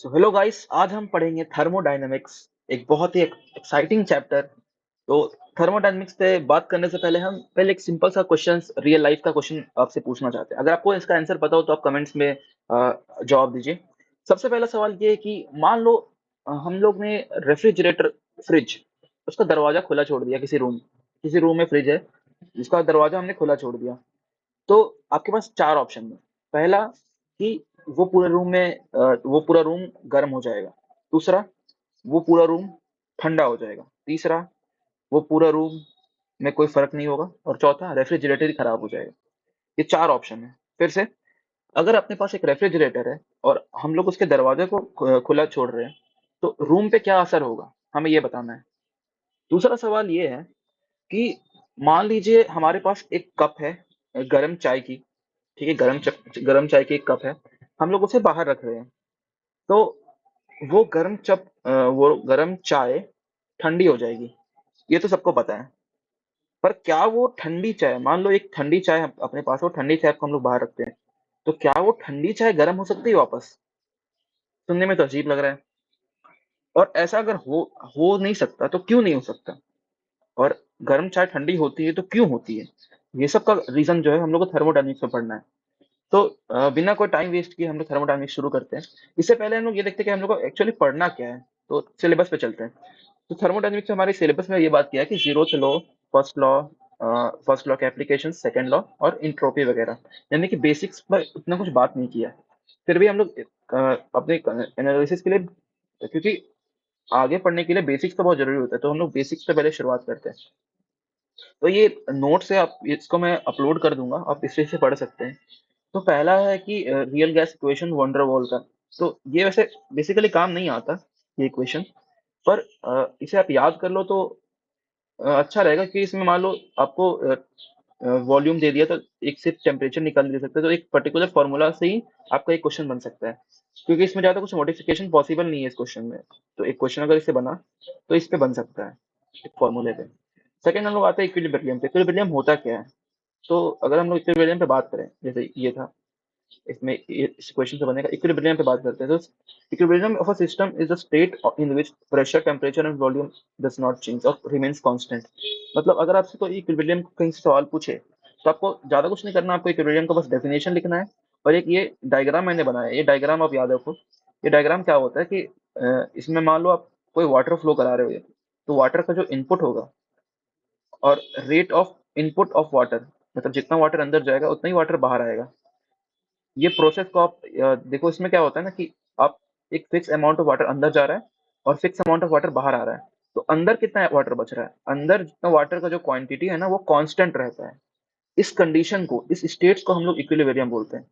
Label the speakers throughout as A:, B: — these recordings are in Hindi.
A: सो हेलो गाइस, आज हम पढ़ेंगे थर्मोडायनेमिक्स। एक बहुत ही एक्साइटिंग चैप्टर। तो थर्मोडायनेमिक्स पे बात करने से पहले हम पहले एक सिंपल सा क्वेश्चन, रियल लाइफ का क्वेश्चन आपसे पूछना चाहते हैं। अगर आपको इसका आंसर पता हो तो आप कमेंट्स में जवाब दीजिए। सबसे पहला सवाल ये है कि मान लो हम लोग ने रेफ्रिजरेटर, फ्रिज, उसका दरवाजा खुला छोड़ दिया। किसी रूम में फ्रिज है जिसका दरवाजा हमने खुला छोड़ दिया। तो आपके पास चार ऑप्शन है। पहला कि वो पूरा रूम गर्म हो जाएगा। दूसरा, वो पूरा रूम ठंडा हो जाएगा। तीसरा, वो पूरा रूम में कोई फर्क नहीं होगा। और चौथा, रेफ्रिजरेटर ही खराब हो जाएगा। ये चार ऑप्शन है। फिर से, अगर अपने पास एक रेफ्रिजरेटर है और हम लोग उसके दरवाजे को खुला छोड़ रहे हैं तो रूम पे क्या असर होगा, हमें ये बताना है। दूसरा सवाल ये है कि मान लीजिए हमारे पास एक कप है, गर्म चाय की। ठीक है, गरम चाय की एक कप है। हम लोग उसे बाहर रख रहे हैं। तो वो गरम चाय ठंडी हो जाएगी, ये तो सबको पता है। पर क्या वो ठंडी चाय, मान लो एक ठंडी चाय अपने पास है, वो ठंडी चाय को हम लोग बाहर रखते हैं, तो क्या वो ठंडी चाय गर्म हो सकती है वापस? सुनने में तो अजीब लग रहा है। और ऐसा अगर हो नहीं सकता तो क्यों नहीं हो सकता? और गर्म चाय ठंडी होती है तो क्यों होती है? ये सब का रीजन जो है हम लोग को थर्मोडायनेमिक्स में पढ़ना है। तो बिना कोई टाइम वेस्ट किए हम लोग थर्मोडायनेमिक्स शुरू करते हैं। इससे पहले हम लोग ये देखते हैं कि हम लोग को एक्चुअली पढ़ना क्या है। तो सिलेबस पे चलते हैं। तो थर्मोडायनेमिक्स में हमारे सिलेबस में ये बात किया है कि zeroth law, first law, first law के एप्लीकेशन, सेकंड लॉ और इंट्रोपी वगैरह, यानी कि बेसिक्स पर उतना कुछ बात नहीं किया है। फिर भी हम लोग अपने एनालिसिस के लिए, क्योंकि आगे पढ़ने के लिए बेसिक्स तो बहुत जरूरी होता है, तो हम लोग बेसिक्स से पहले शुरुआत करते हैं। तो ये नोट्स है, आप इसको मैं अपलोड कर दूंगा, आप इससे से पढ़ सकते हैं। तो पहला है कि real gas equation wonder wall का। तो ये वैसे बेसिकली काम नहीं आता, ये इक्वेशन। पर इसे आप याद कर लो तो अच्छा रहेगा कि इसमें मान लो आपको वॉल्यूम दे दिया तो एक सिर्फ टेम्परेचर निकाल दे सकते हैं, तो एक पर्टिकुलर फॉर्मूला से ही आपका एक क्वेश्चन बन सकता है। क्योंकि इसमें ज्यादा कुछ मॉडिफिकेशन पॉसिबल नहीं है इस क्वेश्चन में। तो एक क्वेश्चन अगर इससे बना तो इस पे बन सकता है, एक फॉर्मूले पे। सेकंड हम लोग आते हैं इक्विलिब्रियम पे। इक्विलिब्रियम होता क्या है? तो अगर हम लोग इक्विलिब्रियम पे बात करें, जैसे ये था, इस क्वेश्चन से बनेगा। इक्विलिब्रियम पे बात करते हैं। तो equilibrium of a system is a state in which pressure, temperature and volume does not change और रिमेन्स कांस्टेंट। मतलब अगर आपसे कोई इक्विलिब्रियम कहीं से सवाल पूछे तो आपको ज्यादा कुछ नहीं करना, आपको इक्विलिब्रियम का बस डेफिनेशन लिखना है। और एक ये डायग्राम मैंने बनाया है, ये डायग्राम आप याद रखो। ये डायग्राम क्या होता है कि इसमें मान लो आप कोई वाटर फ्लो करा रहे हो, तो वाटर का जो इनपुट होगा और rate of input of water, मतलब जितना वाटर अंदर जाएगा उतना ही वाटर बाहर आएगा। ये प्रोसेस को आप देखो, इसमें क्या होता है ना कि आप एक फिक्स अमाउंट ऑफ वाटर अंदर जा रहा है और फिक्स अमाउंट ऑफ वाटर बाहर आ रहा है। तो अंदर कितना वाटर बच रहा है, अंदर जितना वाटर का जो क्वांटिटी है ना वो कांस्टेंट रहता है। इस कंडीशन को, इस स्टेट्स को हम लोग इक्विलिब्रियम बोलते हैं।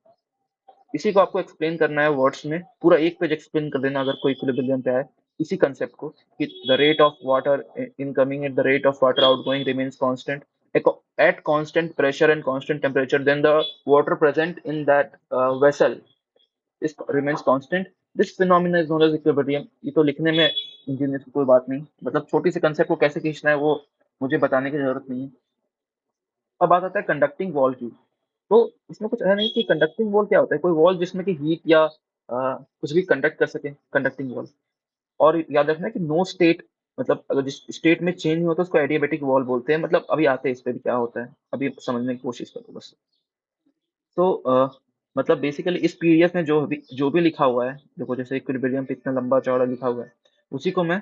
A: इसी को आपको एक्सप्लेन करना है वर्ड्स में, पूरा एक पेज एक्सप्लेन कर देना अगर कोई इक्विलिब्रियम पे आए। इसी कंसेप्ट को कि the rate of water incoming at the rate of water outgoing remains constant at constant pressure and constant temperature, then the water present in that vessel is remains constant. This phenomena is known as equilibrium. ये तो लिखने में इंजीनियर की कोई बात नहीं, मतलब छोटी सी कंसेप्ट को कैसे खींचना है वो मुझे बताने की जरूरत नहीं है। अब बात आता है कंडक्टिंग वॉल की। तो इसमें कुछ है नहीं कि कंडक्टिंग वॉल क्या होता है, कोई वॉल जिसमें कि हीट या कुछ भी कंडक्ट कर सके, कंडक्टिंग वॉल। और याद रखना कि नो स्टेट, मतलब अगर जिस स्टेट में चेंज नहीं होता उसको एडियाबेटिक वॉल बोलते हैं। मतलब अभी आते हैं इस पे भी क्या होता है, अभी समझने की कोशिश करो बस। तो मतलब बेसिकली इस पीडीएफ में जो भी लिखा हुआ है, देखो जैसे इक्विलिब्रियम पे इतना लंबा चौड़ा लिखा हुआ है, उसी को मैं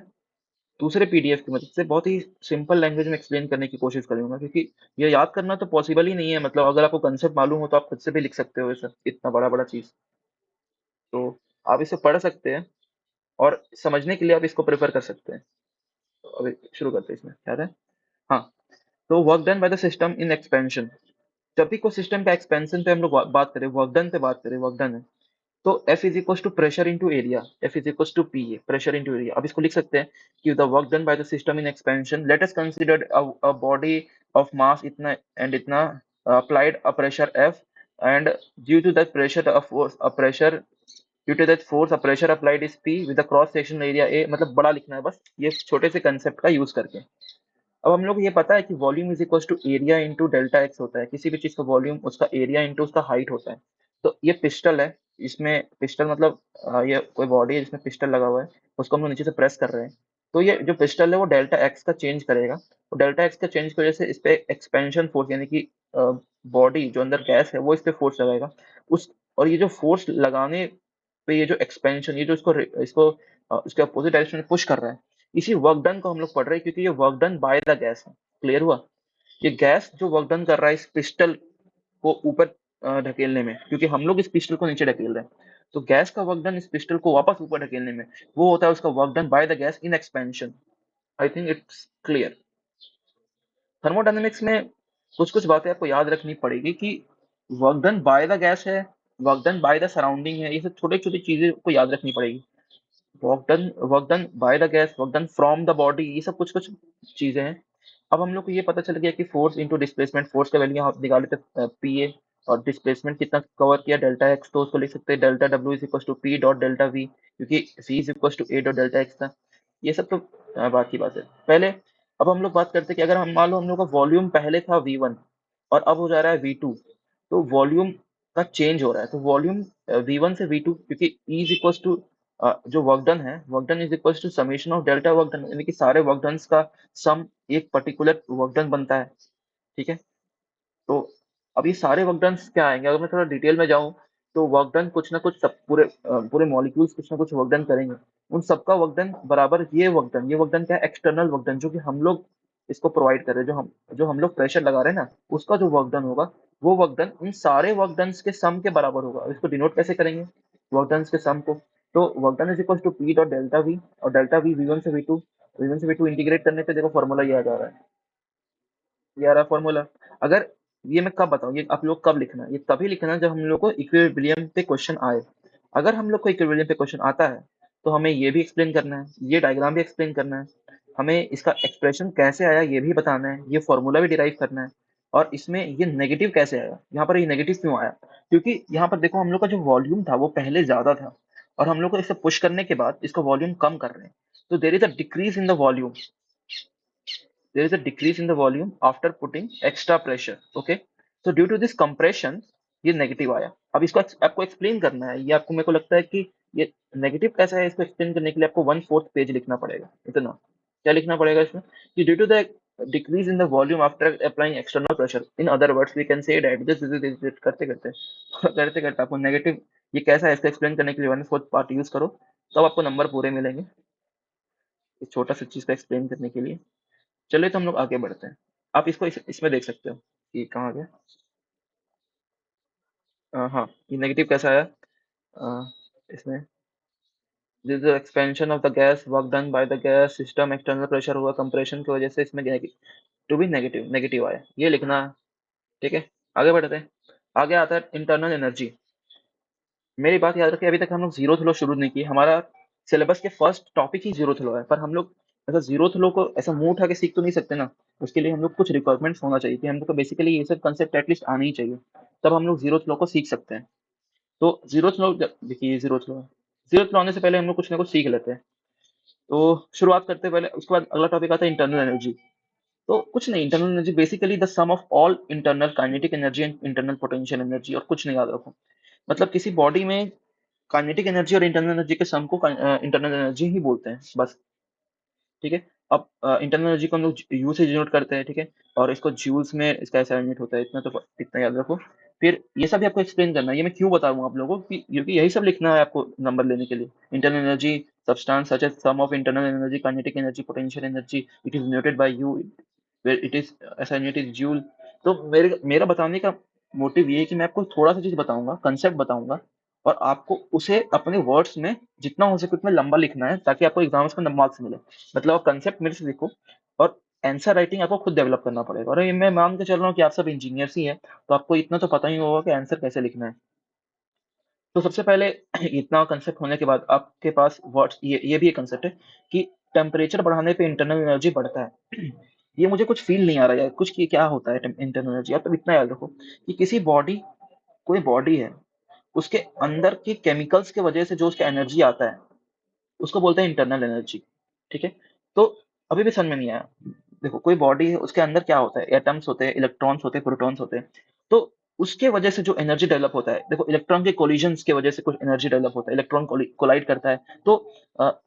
A: दूसरे पीडीएफ की मदद से बहुत ही सिंपल लैंग्वेज में एक्सप्लेन करने की कोशिश करूंगा। क्योंकि ये याद करना तो पॉसिबल ही नहीं है, मतलब अगर आपको कंसेप्ट मालूम हो तो आप खुद से भी लिख सकते हो ये सब इतना बड़ा बड़ा चीज। तो आप इसे पढ़ सकते हैं और समझने के लिए आप इसको प्रेफर कर सकते हैं। तो अभी शुरू करते हैं, इसमें याद है। हाँ, तो work done by the system in expansion. जब भी कोई सिस्टम का एक्सपेंशन पे हम लोग बात करें, वर्क डन पे बात करें, वर्क डन है तो F is equal to pressure into area. F is equal to P, pressure into area. अब इसको लिख सकते हैं कि the work done by the system in expansion, let us consider a body of mass इतना एंड इतना, applied a pressure F, and due to that pressure a force a pressure due to that force a pressure applied is P with the cross sectional area A। मतलब बड़ा लिखना है बस, ये छोटे से कंसेप्ट का यूज करके। अब हम लोग को ये पता है कि volume is equal to area into delta X होता है। किसी भी चीज का वॉल्यूम उसका एरिया इंटू उसका हाइट होता है। तो ये पिस्टल है, इसमें पिस्टल मतलब ये कोई बॉडी है जिसमें पिस्टल लगा हुआ है, उसको हम लोग नीचे से प्रेस कर रहे हैं। तो ये जो पिस्टल है वो डेल्टा एक्स का चेंज करेगा, और डेल्टा एक्स का चेंज की वजह से इस पे एक्सपेंशन फोर्स यानी कि बॉडी जो अंदर गैस है वो इस पे फोर्स लगाएगा। उस और ये जो फोर्स लगाने पे ये जो एक्सपेंशन, ये जो इसको इसके अपोजिट डायरेक्शन में पुश कर रहा है, इसी वर्क डन को हम लोग पढ़ रहे हैं, क्योंकि ये work done by the gas है। क्लियर हुआ? ये गैस जो वर्क डन कर रहा है इस पिस्टल को ऊपर ढकेलने में, क्योंकि हम लोग इस पिस्टल को नीचे ढकेल रहे हैं, तो गैस का वर्क डन इस पिस्टल को वापस ऊपर ढकेलने में, वो होता है उसका work done by the gas in expansion. I think it's clear. Thermodynamics में कुछ कुछ बातें आपको याद रखनी पड़ेगी कि work done by the gas है, work done by the surrounding है, ये सब छोटी छोटी चीजें को याद रखनी पड़ेगी। Work done by the gas, work done from the body, ये सब कुछ कुछ चीजें हैं। अब हम लोग को ये पता चल गया कि फोर्स इंटू डिस्प्लेसमेंट, फोर्स का वैल्यू यहाँ निकाले थे पी ए, और डिस्प्लेसमेंट कितना कवर किया डेल्टा एक्स, तो उसको लिख सकते हैं delta W is equal to P dot delta V, क्योंकि C is equal to A dot delta X था। ये सब तो बात की बात है। पहले अब हम लोग बात करते हैं कि अगर हम मान लो हम लोग का वॉल्यूम पहले था वी वन और अब हो जा रहा है वी टू, तो वॉल्यूम का चेंज हो रहा है, तो वॉल्यूम वी वन से वी टू, क्योंकि ई इज इक्वल टू जो वर्क डन है, work done is equal to summation of delta work done, यानी कि सारे वर्क डन का सम एक पर्टिकुलर वर्क डन बनता है। ठीक है? तो अब ये सारे वर्क डन क्या आएंगे, अगर मैं थोड़ा डिटेल में जाऊं, तो वर्क डन कुछ ना कुछ सब पूरे पूरे मॉलिक्यूल्स कुछ ना कुछ वर्क डन करेंगे। उन सबका वर्क डन बराबर ये वर्क डन क्या है, एक्सटर्नल वर्क डन, जो कि हम लोग इसको प्रोवाइड कर रहे हैं, जो हम लोग प्रेशर लगा रहे हैं ना, उसका जो वर्क डन होगा, वो वर्क डन इन सारे वर्क डन के सम के बराबर होगा। इसको डिनोट कैसे करेंगे वर्क डन के सम को? तो work done is equal to P dot delta V, और डेल्टा वी वी वन से वी टू, वी वन से वी टू इंटीग्रेट करने पे देखो फॉर्मूला ये आ जा रहा है, ये आ रहा फॉर्मूला। अगर ये मैं कब बताऊं, ये आप लोग कब लिखना है, ये तभी लिखना है जब हम लोग को इक्विलिब्रियम पे क्वेश्चन आए। अगर हम लोग को इक्विलिब्रियम पे क्वेश्चन आता है, तो हमें ये भी एक्सप्लेन करना है, ये डायग्राम भी एक्सप्लेन करना है, हमें इसका एक्सप्रेशन कैसे आया ये भी बताना है, ये फॉर्मूला भी डिराइव करना है, और इसमें ये नेगेटिव कैसे आया, यहाँ पर ये नेगेटिव क्यों आया, क्योंकि यहाँ पर देखो हम लोग का जो वॉल्यूम था वो पहले ज्यादा था, और हम लोग को इसे पुश करने के बाद इसका वॉल्यूम कम कर रहे हैं, तो there is a decrease in the volume, there is a decrease in the volume after putting extra pressure. Okay, so due to this compression ये नेगेटिव आया। अब इसको आपको एक्सप्लेन करना है, ये आपको, मेरे को लगता है कि ये नेगेटिव कैसा है, इसको एक्सप्लेन करने के लिए आपको 1/4 पेज लिखना पड़ेगा। इतना क्या लिखना पड़ेगा इसमें कि due to the decrease in the volume after applying external pressure, in other words we can say that this करते करते करते करते आपको नेगेटिव ये कैसा है इसको एक्सप्लेन करने के लिए 1/4 पार्ट यूज करो, तब आपको नंबर पूरे मिलेंगे इस छोटा सा चीज का एक्सप्लेन करने के लिए। चलिए तो हम लोग आगे बढ़ते हैं। आप इसको इसमें देख सकते हो कि कहाँ गया। हाँ, ये नेगेटिव कैसा है इसमें, this the expansion of the gas work done by the gas system, external pressure हुआ कंप्रेशन की वजह से, इसमें टू बी नेगेटिव नेगेटिव आया, ये लिखना है। ठीक है, आगे बढ़ते हैं। आगे आता है इंटरनल एनर्जी। मेरी बात याद रखिए, अभी तक हम लोग जीरो थ्रो शुरू नहीं किए, हमारा सिलेबस के फर्स्ट टॉपिक ही जीरो थ्रो है, पर हम लोग ऐसा जीरो थ्रो को ऐसा मुंह उठा के सीख तो नहीं सकते ना, उसके लिए हम लोग कुछ रिक्वायरमेंट्स होना चाहिए कि हम लोग को बेसिकली ये सब कंसेप्ट एटलीस्ट आने ही चाहिए, तब हम लोग जीरो थ्रो को सीख सकते हैं। तो जीरो थ्रो देखिए, ये जीरो थ्रो है, जीरो थ्रो आने से पहले हम लोग कुछ ना कुछ सीख लेते हैं। तो शुरुआत करते हैं पहले, उसके बाद अगला टॉपिक आता है इंटरनल एनर्जी। तो कुछ नहीं, internal energy basically the sum of all internal kinetic energy and internal potential energy, और कुछ नहीं याद रखो। मतलब किसी बॉडी में काइनेटिक एनर्जी और इंटरनल एनर्जी के सम को इंटरनल एनर्जी ही बोलते हैं बस। ठीक है, अब इंटरनल एनर्जी को हम लोग यू से डिनोट करते हैं। ठीक है, और इसको जूल्स में इसका ऐसा यूनिट होता है, इतना तो इतना याद रखो। फिर ये सब भी आपको एक्सप्लेन करना है, ये मैं क्यों बता रहा हूँ आप लोगों को क्योंकि यही सब लिखना है आपको नंबर लेने के लिए। Internal energy substance such as sum of internal energy kinetic energy potential energy, it is denoted by U, where it is ऐसा यूनिट इज जूल। तो मेरा बताने का मोटिव ये है कि मैं आपको थोड़ा सा चीज बताऊंगा, कंसेप्ट बताऊंगा, और आपको उसे अपने वर्ड्स में जितना हो सके उतना लंबा लिखना है, ताकि आपको एग्जाम्स में मार्क्स मिले। मतलब आप कंसेप्ट मेरे से लिखो, और आंसर राइटिंग आपको खुद डेवलप करना पड़ेगा। और ये मैं मान के चल रहा हूँ कि आप सब इंजीनियर्स ही हैं, तो आपको इतना तो पता ही होगा कि आंसर कैसे लिखना है। तो सबसे पहले इतना कंसेप्ट होने के बाद आपके पास वर्ड्स, ये भी एक कंसेप्ट है कि टेम्परेचर बढ़ाने पे इंटरनल एनर्जी बढ़ता है। ये मुझे कुछ फील नहीं आ रहा है कुछ कि क्या होता है इंटरनल एनर्जी। आप तो इतना याद रखो कि किसी बॉडी, कोई बॉडी है, उसके अंदर की केमिकल्स की वजह से जो उसका एनर्जी आता है, उसको बोलते हैं इंटरनल एनर्जी। ठीक है, तो अभी भी समझ में नहीं आया। देखो कोई बॉडी है, उसके अंदर क्या होता है, एटम्स होते हैं, इलेक्ट्रॉन्स होते हैं, प्रोटॉन्स होते हैं। तो उसके वजह से जो एनर्जी डेवलप होता है, देखो इलेक्ट्रॉन के कोलिजन्स की वजह से कुछ एनर्जी डेवलप होता है, इलेक्ट्रॉन कोलाइड करता है। तो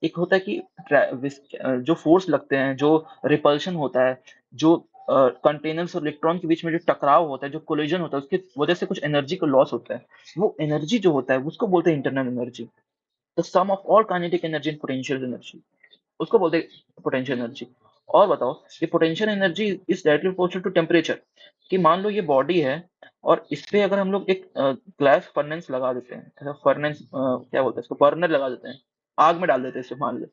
A: एक होता है कि जो फोर्स लगते हैं, जो रिपल्शन होता है, जो कंटेनर्स और इलेक्ट्रॉन के बीच में जो टकराव होता है, जो कोलिजन होता है, उसकी वजह से कुछ एनर्जी को लॉस होता है। वो एनर्जी जो होता है उसको बोलते हैं internal energy, the sum of all kinetic energy and potential energy, उसको बोलते हैं पोटेंशियल एनर्जी। और बताओ, ये potential energy is directly proportional to temperature. कि मान लो ये बॉडी है और इस पे अगर हम लोग एक ग्लास फर्नेस लगा देते हैं, ऐसा फर्नेस क्या बोलते हैं इसको, बर्नर लगा देते हैं, आग में डाल देते हैं इसे, मान लो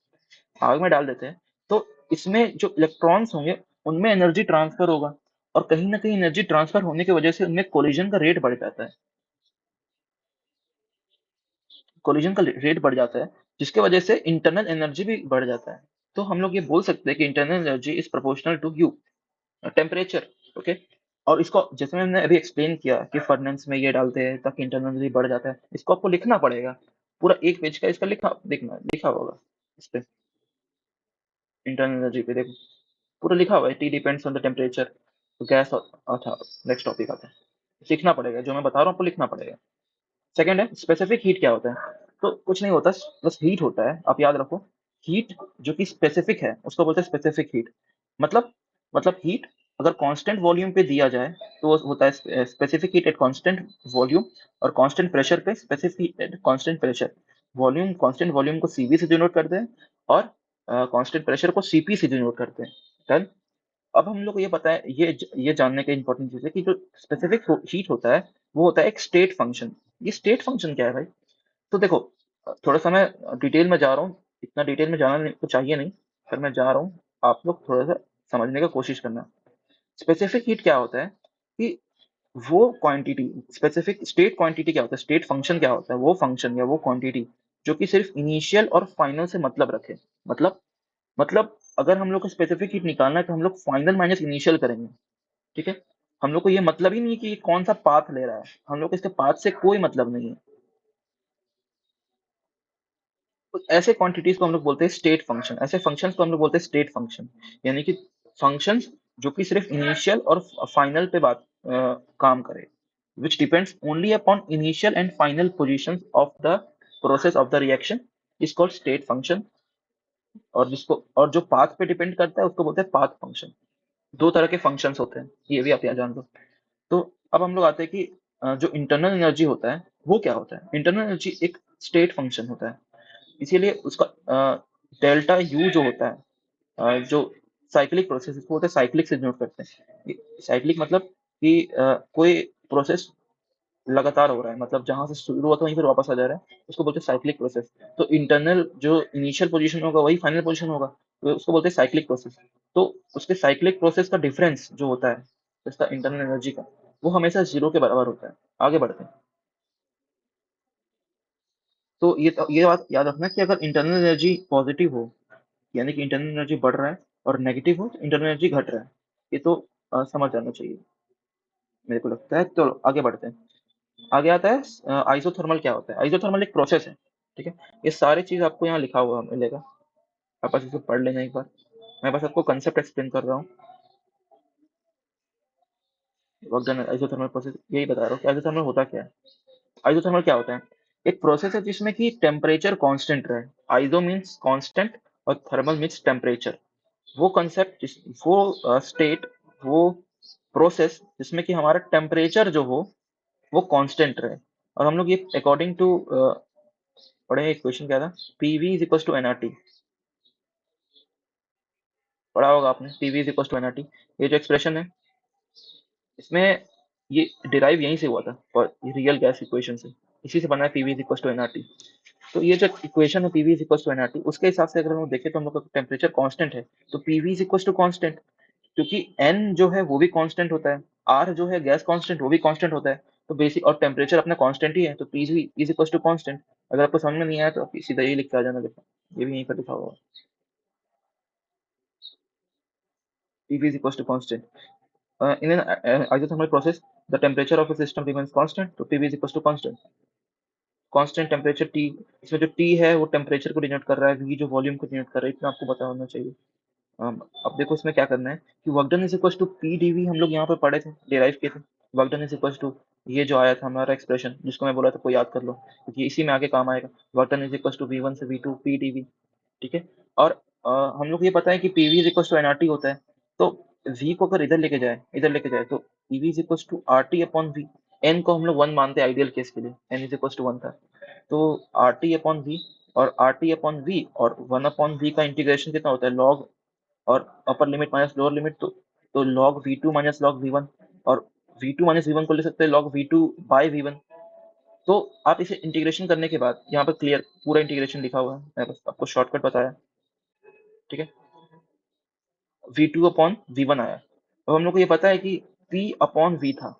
A: आग में डाल देते हैं, तो इसमें जो इलेक्ट्रॉन्स होंगे उनमें एनर्जी ट्रांसफर होगा, और कहीं ना कहीं एनर्जी ट्रांसफर होने की वजह से उनमें कोलिजन का रेट बढ़ जाता है, कोलिजन का रेट बढ़ जाता है, जिसके वजह से इंटरनल एनर्जी भी बढ़ जाता है। तो हम लोग ये बोल सकते हैं कि internal energy is proportional to U temperature. Okay. और इसको जैसे मैंने अभी एक्सप्लेन किया कि फर्नेस में ये डालते हैं ताकि इंटरनल एनर्जी बढ़ जाता है, इसको आपको लिखना पड़ेगा, पूरा एक पेज का इसका लिखा, देखना लिखा होगा इस पे, इंटरनल एनर्जी पे देखो पूरा लिखा हुआ है, T depends on the temperature. तो गैस, अच्छा नेक्स्ट टॉपिक आता है, सीखना पड़ेगा, जो मैं बता रहा हूँ आपको लिखना पड़ेगा। सेकंड है स्पेसिफिक हीट, क्या होता है? तो कुछ नहीं होता, बस हीट होता है, आप याद रखो। हीट जो कि स्पेसिफिक है उसको बोलते हैं स्पेसिफिक हीट। मतलब हीट अगर कांस्टेंट वॉल्यूम पे दिया जाए तो वो होता है specific heat at constant volume, और कांस्टेंट प्रेशर पे specific heat at constant pressure. Volume, constant volume को सीवी से डिनोट करते हैं, और कांस्टेंट प्रेशर को सीपी से डिनोट करते हैं। डन। अब हम लोग को ये पता है, ये जानने का इंपॉर्टेंट चीज है कि जो स्पेसिफिक हीट होता है वो होता है एक स्टेट फंक्शन। ये स्टेट फंक्शन क्या है भाई? तो देखो, थोड़ा सा मैं डिटेल में जा रहा हूँ, इतना डिटेल में जाना तो चाहिए नहीं, पर मैं जा रहा हूँ, आप लोग थोड़ा सा समझने का कोशिश करना। स्पेसिफिक हीट क्या होता है कि वो क्वांटिटी, स्पेसिफिक स्टेट क्वांटिटी क्या होता है, स्टेट फंक्शन क्या होता है, वो फंक्शन या वो क्वांटिटी जो कि सिर्फ इनिशियल और फाइनल से मतलब रखे। मतलब अगर हम लोग को स्पेसिफिक हीट निकालना है तो हम लोग फाइनल माइनस इनिशियल करेंगे। ठीक है। हम लोग को ये मतलब ही नहीं है कि ये कौन सा पाथ ले रहा है, हम लोग को इसके पाथ से कोई मतलब नहीं है। तो ऐसे क्वांटिटीज को हम लोग बोलते हैं स्टेट फंक्शन, ऐसे फंक्शंस को हम लोग बोलते हैं स्टेट फंक्शन। यानी कि फंक्शंस जो कि सिर्फ इनिशियल और फाइनल पे काम करे, which depends only upon initial and final positions of the process of the reaction is called state function। और जो पाथ पे डिपेंड करता है उसको बोलते हैं पाथ फंक्शन। दो तरह के फंक्शंस होते हैं, ये भी आप यहाँ जान लो। तो अब हम लोग आते हैं कि जो इंटरनल एनर्जी होता है वो क्या होता है। इंटरनल एनर्जी एक स्टेट फंक्शन होता है, इसीलिए उसका डेल्टा यू जो होता है, जो साइक्लिक प्रोसेस, इसको होता है साइक्लिक से डिनोट करते हैं। साइक्लिक मतलब कि कोई प्रोसेस लगातार हो रहा है, मतलब जहां से शुरू हुआ था वहीं पर वापस आ जा रहा है, उसको बोलते हैं साइक्लिक प्रोसेस। तो इंटरनल जो इनिशियल पोजीशन होगा वही फाइनल पोजीशन होगा, तो उसको बोलते हैं साइक्लिक प्रोसेस। तो उसके साइक्लिक प्रोसेस का डिफरेंस जो होता है इसका इंटरनल एनर्जी का, वो हमेशा जीरो के बराबर होता है। आगे बढ़ते हैं। तो ये बात याद रखना कि अगर इंटरनल एनर्जी पॉजिटिव हो, यानी कि इंटरनल एनर्जी बढ़ रहा है, और नेगेटिव हो तो इंटरनल एनर्जी घट रहा है। ये तो समझ जाना चाहिए, मेरे को लगता है। तो आगे बढ़ते हैं। आगे आता है आइसोथर्मल। क्या होता है? आइसोथर्मल एक प्रोसेस है। ठीक है। ये सारी चीज आपको यहाँ लिखा हुआ मिलेगा, आप बस इसे पढ़ लेना एक बार। मैं बस आपको कंसेप्ट एक्सप्लेन कर रहा हूँ। वर्क आइसोथर्मल प्रोसेस यही बता रहा हूँ कि आइसोथर्मल होता क्या है। आइसोथर्मल क्या होता है? एक प्रोसेस है जिसमें कि टेम्परेचर कांस्टेंट रहे। आइसो मींस कांस्टेंट, और थर्मल मींस टेम्परेचर। वो कंसेप्ट, वो स्टेट, वो प्रोसेस जिसमें कि हमारा टेम्परेचर जो हो वो कांस्टेंट रहे। और हम लोग ये अकॉर्डिंग टू पढ़े, इक्वेशन क्या था, PV is equal to NRT. पढ़ा होगा आपने, PV is equal to NRT. ये जो एक्सप्रेशन है इसमें, ये डिराइव यहीं से हुआ था, और रियल गैस इक्वेशन से, इसी से बना है PV is equal to NRT. तो ये जो इक्वेशन है PV is equal to NRT, उसके हिसाब से अगर हम लोग देखें तो हम लोग का टेम्परेचर कांस्टेंट है, तो PV is equal to constant, क्योंकि एन जो है वो भी कांस्टेंट होता है, आर जो है गैस कांस्टेंट वो भी कांस्टेंट होता है। तो बेसिक और टेम्परेचर अपना कांस्टेंट ही है, तो PV is equal to constant. अगर आपको समझ में नहीं आया तो आप सीधा ये लिख के आ जाना, देखो ये भी यहीं पर लिखा हुआ है, PV is equal to constant. In an isothermal process, the temperature of a system remains constant, तो Pv is equals to constant। Constant temperature T, इसमें जो T है वो टेम्परेचर को डिनोट कर रहा है, V जो वॉल्यूम को डिनोट कर रहा है, इतना आपको पता होना चाहिए। अब देखो इसमें क्या करना है कि work done is equal to P dV, हम लोग यहाँ पे पढ़े थे, डिराइव किए थे। Work done is equal to, ये जो आया था हमारा एक्सप्रेशन जिसको मैं बोला था कोई याद कर लो क्योंकि इसी में आगे काम आएगा। Work done is equal to V1 से V2 PdV, ठीक है। और हम लोग को ये पता है कि PV is equal to NRT होता है, तो V को अगर इधर लेके जाए तो PV is equal to RT upon V। N को हम लोग 1 मानते हैं आइडियल केस के लिए, N इज इक्वल टू 1 था, तो RT अपॉन V, और RT अपॉन V और 1 अपॉन V का इंटीग्रेशन कितना होता है, लॉग और upper limit minus lower limit, तो log V2 minus log V1, और V2 माइनस V1 को ले सकते हैं log V2 बाय V1। तो आप इसे इंटीग्रेशन करने के बाद यहाँ पर क्लियर पूरा इंटीग्रेशन लिखा हुआ है, मैं बस आपको शॉर्टकट बताया, ठीक है। V2 अपॉन V1 आया। अब हम लोग को ये पता है कि P अपॉन V था,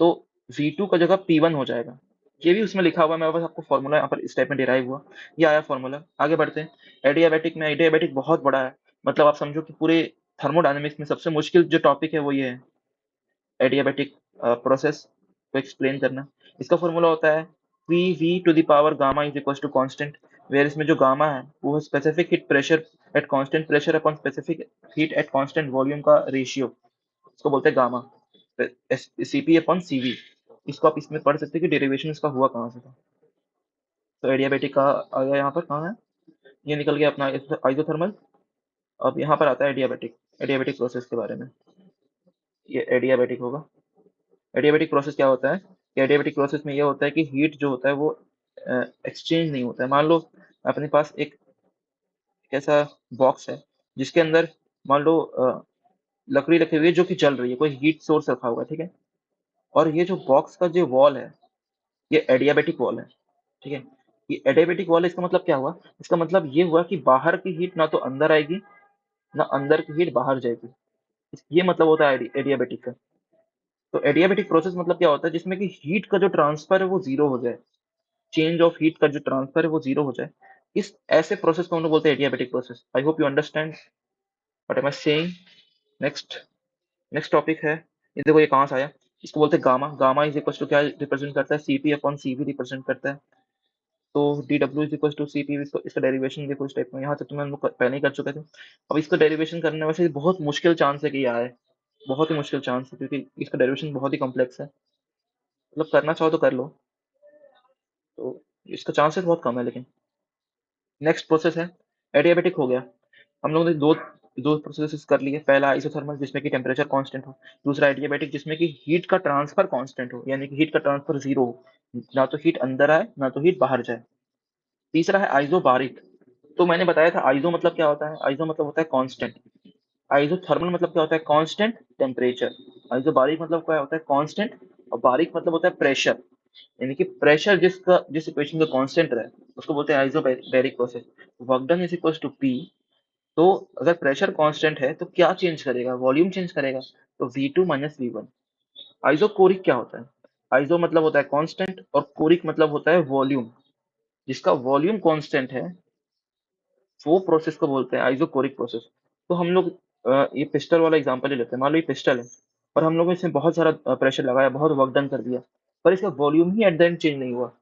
A: तो V2 का जगह P1 हो जाएगा। ये भी उसमें लिखा हुआ है, मैं बस आपको फॉर्मूला यहाँ पर इस टाइप में डिराइव हुआ, ये आया फॉर्मूला। आगे बढ़ते हैं। एडियाबैटिक में, एडियाबैटिक बहुत बड़ा है, मतलब आप समझो कि पूरे थर्मोडायनेमिक्स में सबसे मुश्किल जो टॉपिक है वो ये है, एडियाबैटिक प्रोसेस को एक्सप्लेन करना। इसका फॉर्मूला होता है PV to the power gamma is equal to constant, where इसमें जो गामा है वो specific heat pressure at constant pressure upon specific heat at constant volume का रेशियो, इसको बोलते हैं गामा, Cp अपॉन Cv। इसको आप इसमें पढ़ सकते हैं कि डेरिवेशन इसका हुआ कहाँ से था। तो एडियाबैटिक का आ गया यहाँ पर, कहाँ है, ये निकल गया अपना आइसोथर्मल। अब यहाँ पर आता है एडियाबैटिक, एडियाबैटिक प्रोसेस के बारे में। ये एडियाबैटिक होगा। एडियाबैटिक प्रोसेस क्या होता है कि एडियाबैटिक प्रोसेस में ये होता है कि हीट जो होता है वो एक्सचेंज नहीं होता है। मान लो अपने पास एक ऐसा बॉक्स है जिसके अंदर मान लो लकड़ी रखी हुई है जो कि जल रही है, कोई हीट सोर्स रखा हुआ है, ठीक है। और ये जो बॉक्स का जो वॉल है ये एडियाबैटिक वॉल है, ठीक है। ये एडियाबैटिक वॉल है, इसका मतलब क्या हुआ, इसका मतलब ये हुआ कि बाहर की हीट ना तो अंदर आएगी ना अंदर की हीट बाहर जाएगी। ये मतलब होता है एडियाबैटिक का। तो एडियाबैटिक प्रोसेस मतलब क्या होता है, जिसमें कि हीट का जो ट्रांसफर है वो जीरो हो जाए, चेंज ऑफ हीट का जो ट्रांसफर है वो जीरो हो जाए। इस ऐसे प्रोसेस को हम लोग बोलते हैं adiabatic process. I hope you understand what am I saying. Next next topic है, ये देखो ये कहाँ से आया, इसको बोलते हैं gamma. Gamma is equal to क्या रिप्रेजेंट करता है, Cp अपॉन Cv रिप्रेजेंट करता है। तो dw is equal to Cp, इसका डेरिवेशन देखो इस टाइप में, यहाँ तक तो हम लोग पहले ही कर चुके थे। अब इसका डेरिवेशन करने वैसे बहुत मुश्किल चांस है कि ये आए, बहुत ही मुश्किल चांस है क्योंकि इसका डेरिवेशन बहुत ही कॉम्प्लेक्स है, मतलब करना चाहो तो कर लो, तो इसका चांसेस बहुत कम है लेकिन। नेक्स्ट प्रोसेस है एडियाबैटिक, हो गया। हम लोगों ने दो दो प्रोसेसेस कर लिए, पहला आइसोथर्मल जिसमें कि टेम्परेचर कांस्टेंट हो, दूसरा एडियाबैटिक जिसमें कि हीट का ट्रांसफर कांस्टेंट हो, यानी कि हीट का ट्रांसफर जीरो हो, ना तो हीट अंदर आए ना तो हीट बाहर जाए। तीसरा है आइसोबारिक। तो मैंने बताया था आइसो मतलब क्या होता है, आइसो मतलब होता है कांस्टेंट। आइसोथर्मल मतलब क्या होता है, कांस्टेंट टेम्परेचर। आइसोबारिक मतलब क्या होता है, कांस्टेंट, और बारिक मतलब होता है प्रेशर, यानी कि प्रेशर जिस इक्वेशन का कांस्टेंट रहे उसको बोलते हैं isobaric process. Work done is equal to P, तो अगर प्रेशर कांस्टेंट है तो क्या चेंज करेगा, वॉल्यूम चेंज करेगा, तो V2 माइनस V1। आइसोकोरिक क्या होता है, आइसो मतलब होता है कांस्टेंट और कोरिक मतलब होता है वॉल्यूम, जिसका वॉल्यूम कांस्टेंट है वो प्रोसेस को बोलते हैं आइसोकोरिक प्रोसेस। तो हम लोग ये पिस्टल वाला एग्जांपल ही लेते हैं। मान लो ये पिस्टल है और हम लोगों ने इसमें बहुत सारा प्रेशर लगाया, बहुत वर्क डन कर दिया, पर इसका volume he at the end change नहीं हुआ।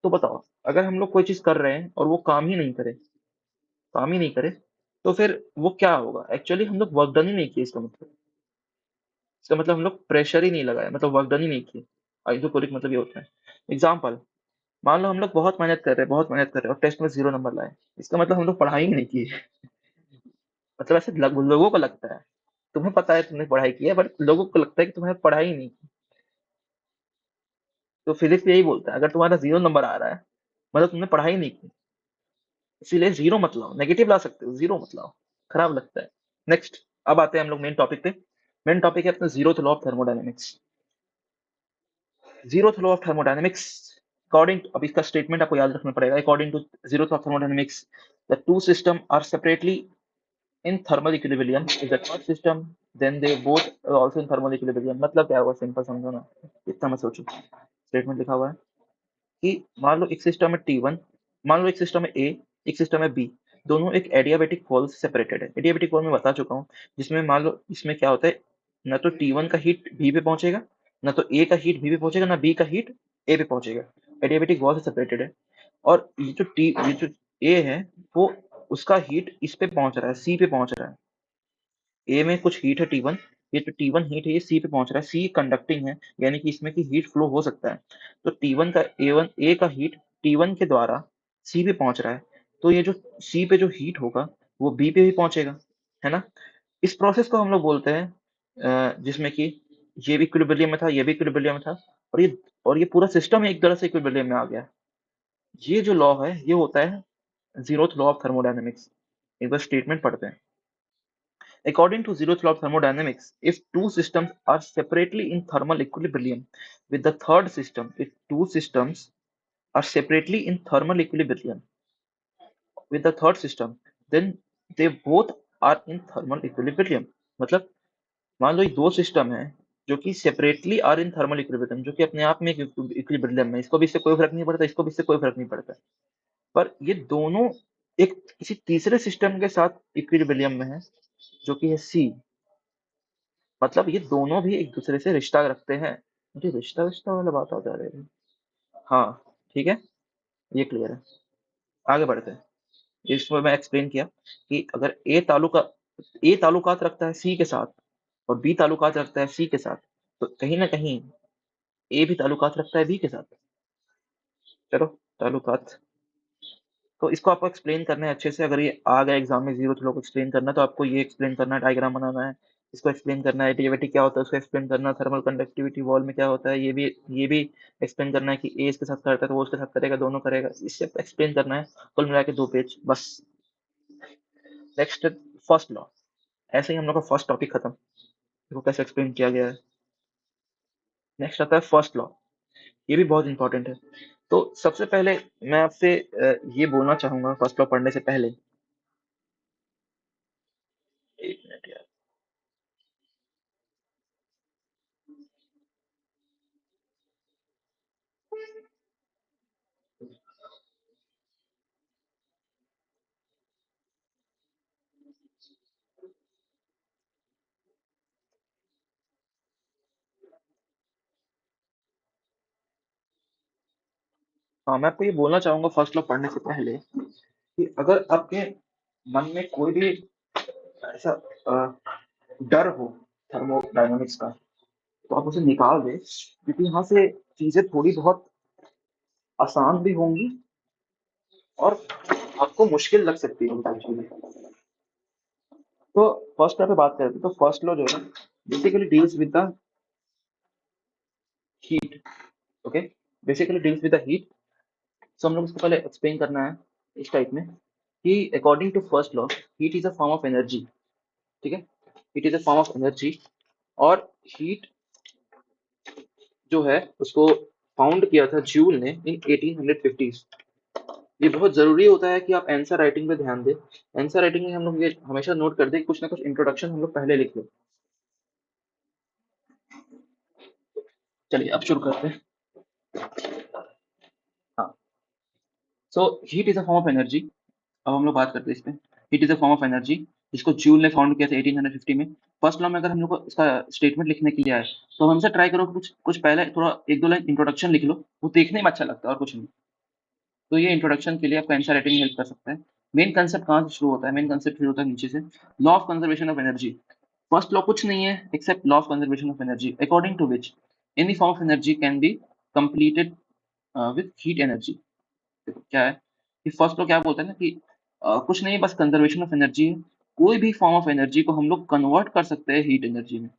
A: तो बताओ, अगर हम लोग कोई चीज कर रहे हैं और वो काम ही नहीं करे, तो फिर वो क्या होगा, एक्चुअली हम लोग वर्क डन ही नहीं किए, इसका मतलब हम लोग प्रेशर ही नहीं लगाया, मतलब वर्क डन ही नहीं किए। आइसोकोरिक मतलब ये होता है। एग्जाम्पल, मान लो हम लोग बहुत मेहनत कर रहे हैं और टेस्ट में 0 नंबर लाए, इसका मतलब हम लोग पढ़ाई ही नहीं की। मतलब ऐसे लोगों को लगता है, तुम्हें पता है तुमने पढ़ाई की है, बट लोगों को लगता है कि तुम्हें पढ़ाई ही नहीं की। तो फिजिक्स यही बोलता है, अगर तुम्हारा 0 नंबर आ रहा है मतलब तुमने पढ़ाई नहीं की, इसीलिए जीरो मत लाओ, नेगेटिव ला सकते हो, जीरो मत लाओ, खराब लगता है। नेक्स्ट, अब आते हैं हम लोग मेन टॉपिक पे। मेन टॉपिक है अपना zeroth law of thermodynamics. Zeroth law of thermodynamics according, अब इसका स्टेटमेंट आपको याद रखना पड़ेगा। According to zeroth of thermodynamics, the two system are separately in thermal equilibrium is the third system, then they both are also in thermal equilibrium। मतलब क्या हुआ, सिंपल समझो ना, इतना मत सोचो। स्टेटमेंट लिखा हुआ है कि मान लो एक सिस्टम है T1, मान लो एक सिस्टम है A, एक सिस्टम है B, दोनों एक एडियाबैटिक वॉल से सेपरेटेड है। एडियाबैटिक वॉल में बता चुका हूँ, जिसमें मान लो इसमें क्या होता है, ना तो T1 का हीट B पे पहुंचेगा, ना तो A का हीट B पे पहुंचेगा, ना B का हीट A पे पहुंचेगा। एडियाबैटिक वॉल से सेपरेटेड है। और ये जो A है वो उसका हीट इस पे पहुंच रहा है, C पे पहुंच रहा है। ए में कुछ हीट है T1, ये जो T1 हीट है ये C पे पहुंच रहा है, C कंडक्टिंग है, यानी कि इसमें की हीट फ्लो हो सकता है। तो T1 का A का हीट T1 के द्वारा C पे पहुंच रहा है, तो ये जो C पे जो हीट होगा वो B पे भी पहुंचेगा, है ना? इस प्रोसेस को हम लोग बोलते हैं जिसमें कि ये भी इक्विलिब्रियम में था, ये भी इक्विलिब्रियम में था, और ये पूरा सिस्टम एक तरह से इक्विलिब्रियम में आ गया। ये जो लॉ है ये होता है zeroth law of thermodynamics। एक बार स्टेटमेंट पढ़ते हैं। According to zeroth law of thermodynamics, if two systems are separately in thermal equilibrium with the third system, if two systems are separately in thermal equilibrium with the third system, then they both are in thermal equilibrium। मतलब मान लो ये दो सिस्टम है जो कि separately are in thermal equilibrium, जो कि अपने आप में इक्विलिब्रियम में, इसको भी इससे कोई फर्क नहीं पड़ता, इसको भी इससे कोई फर्क नहीं पड़ता, पर ये दोनों एक किसी तीसरे सिस्टम के साथ इक्विलिब्रियम में है जो कि है सी। मतलब ये दोनों भी एक दूसरे से रिश्ता रखते हैं। मुझे रिश्ता रिश्ता वाला बात आ जा रही है। हाँ, ठीक है, ये क्लियर है। आगे बढ़ते हैं। इसमें मैं एक्सप्लेन किया कि अगर ए ताल्लुकात रखता है सी के साथ और बी ताल्लुकात रखता है सी के साथ, तो कहीं ना कहीं ए भी ताल्लुकात रखता है बी के साथ। चलो, ताल्लुकात, तो इसको आपको एक्सप्लेन करना है अच्छे से। अगर ये आ गया एग्जाम में जीरो थ्रो को एक्सप्लेन करना है, तो आपको ये एक्सप्लेन करना है, डायग्राम बनाना है, इसको एक्सप्लेन करना है, एडिटिविटी क्या होता है उसको एक्सप्लेन करना है, थर्मल कंडक्टिविटी वॉल में क्या होता है ये भी एक्सप्लेन करना है कि ए इसके साथ करता है तो वो उसके साथ करेगा, दोनों करेगा, इससे एक्सप्लेन करना है। कुल मिला के 2 पेज बस। Next, first law. ऐसे ही हम लोग का फर्स्ट टॉपिक खत्म। देखो कैसे एक्सप्लेन किया गया है। नेक्स्ट आता है फर्स्ट लॉ। ये भी बहुत इंपॉर्टेंट है। तो सबसे पहले मैं आपसे ये बोलना चाहूंगा फर्स्ट लॉ पढ़ने से पहले। एक मिनट यार। हाँ, मैं आपको ये बोलना चाहूंगा फर्स्ट लॉ पढ़ने से पहले कि अगर आपके मन में कोई भी ऐसा डर हो थर्मोडायनामिक्स का, तो आप उसे निकाल दें, क्योंकि यहाँ से चीजें थोड़ी बहुत आसान भी होंगी और आपको मुश्किल लग सकती है कुछ चीजें। तो फर्स्ट लॉ पे बात करते हैं। तो फर्स्ट लॉ जो है basically deals with the heat. Okay, basically deals with the heat. So हम लोग इसको पहले एक्सप्लेन करना है इस टाइप में कि according to first law, heat is a form of energy. ठीक है, heat is a form of energy. और हीट जो है उसको फाउंड किया था जूल ने इन 1850s। ये बहुत जरूरी होता है कि आप आंसर राइटिंग पे ध्यान दें। आंसर राइटिंग में हम लोग ये हमेशा नोट कर दें, कुछ ना कुछ इंट्रोडक्शन हम लोग पहले लिख लो। चलिए अब शुरू करते हैं। हाँ, so heat is a form of energy. अब हम लोग बात करते हैं इस पे। Heat is a form of energy जिसको जूल ने फाउंड किया था 1850 में। फर्स्ट लॉ में अगर हम लोग को इसका स्टेटमेंट लिखने के लिए आए, तो हमसे ट्राई करो कि कुछ कुछ पहले थोड़ा एक दो लाइन इंट्रोडक्शन लिख लो, वो देखने में अच्छा लगता है और कुछ नहीं। तो ये इंट्रोडक्शन के लिए आपका आंसर राइटिंग हेल्प कर सकता है। मेन कंसेप्ट कहाँ से शुरू होता है? मेन कंसेप्ट शुरू होता है नीचे से। Law of conservation of energy. First law कुछ नहीं है except law of conservation of energy, according to which any form of energy can be completed with heat energy. देखो क्या है कि फर्स्ट लॉ क्या बोलता है ना कि कुछ नहीं, बस कंजर्वेशन ऑफ एनर्जी है। कोई भी फॉर्म ऑफ एनर्जी को हम लोग कन्वर्ट कर सकते हैं हीट एनर्जी में।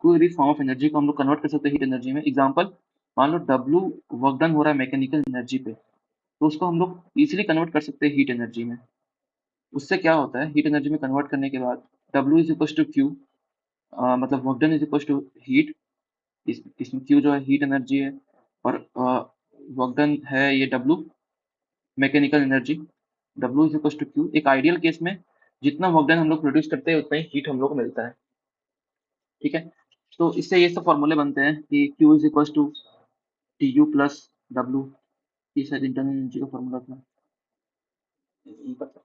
A: कोई भी फॉर्म ऑफ एनर्जी को हम लोग कन्वर्ट कर सकते हैं हीट एनर्जी में। एग्जांपल, मान लो डब्ल्यू वर्क डन हो रहा है मैकेनिकल एनर्जी पे, तो उसको हम लोग इजीली कन्वर्ट कर सकते हैं हीट एनर्जी में। उससे क्या होता है, हीट एनर्जी में कन्वर्ट करने के बाद W is equal to Q, मतलब work done is equal to heat. इसमें क्यू जो है हीट एनर्जी है, और वर्क डन है ये W mechanical energy. W is equal to Q. एक आइडियल केस में जितना वर्क डन हम लोग प्रोड्यूस करते हैं उतना ही हीट हम लोग को मिलता है। ठीक है, तो इससे ये सब फॉर्मूले बनते हैं कि Q is equal to T U plus W. ये शायद इंटरनल एनर्जी का फॉर्मूला था, नहीं पता।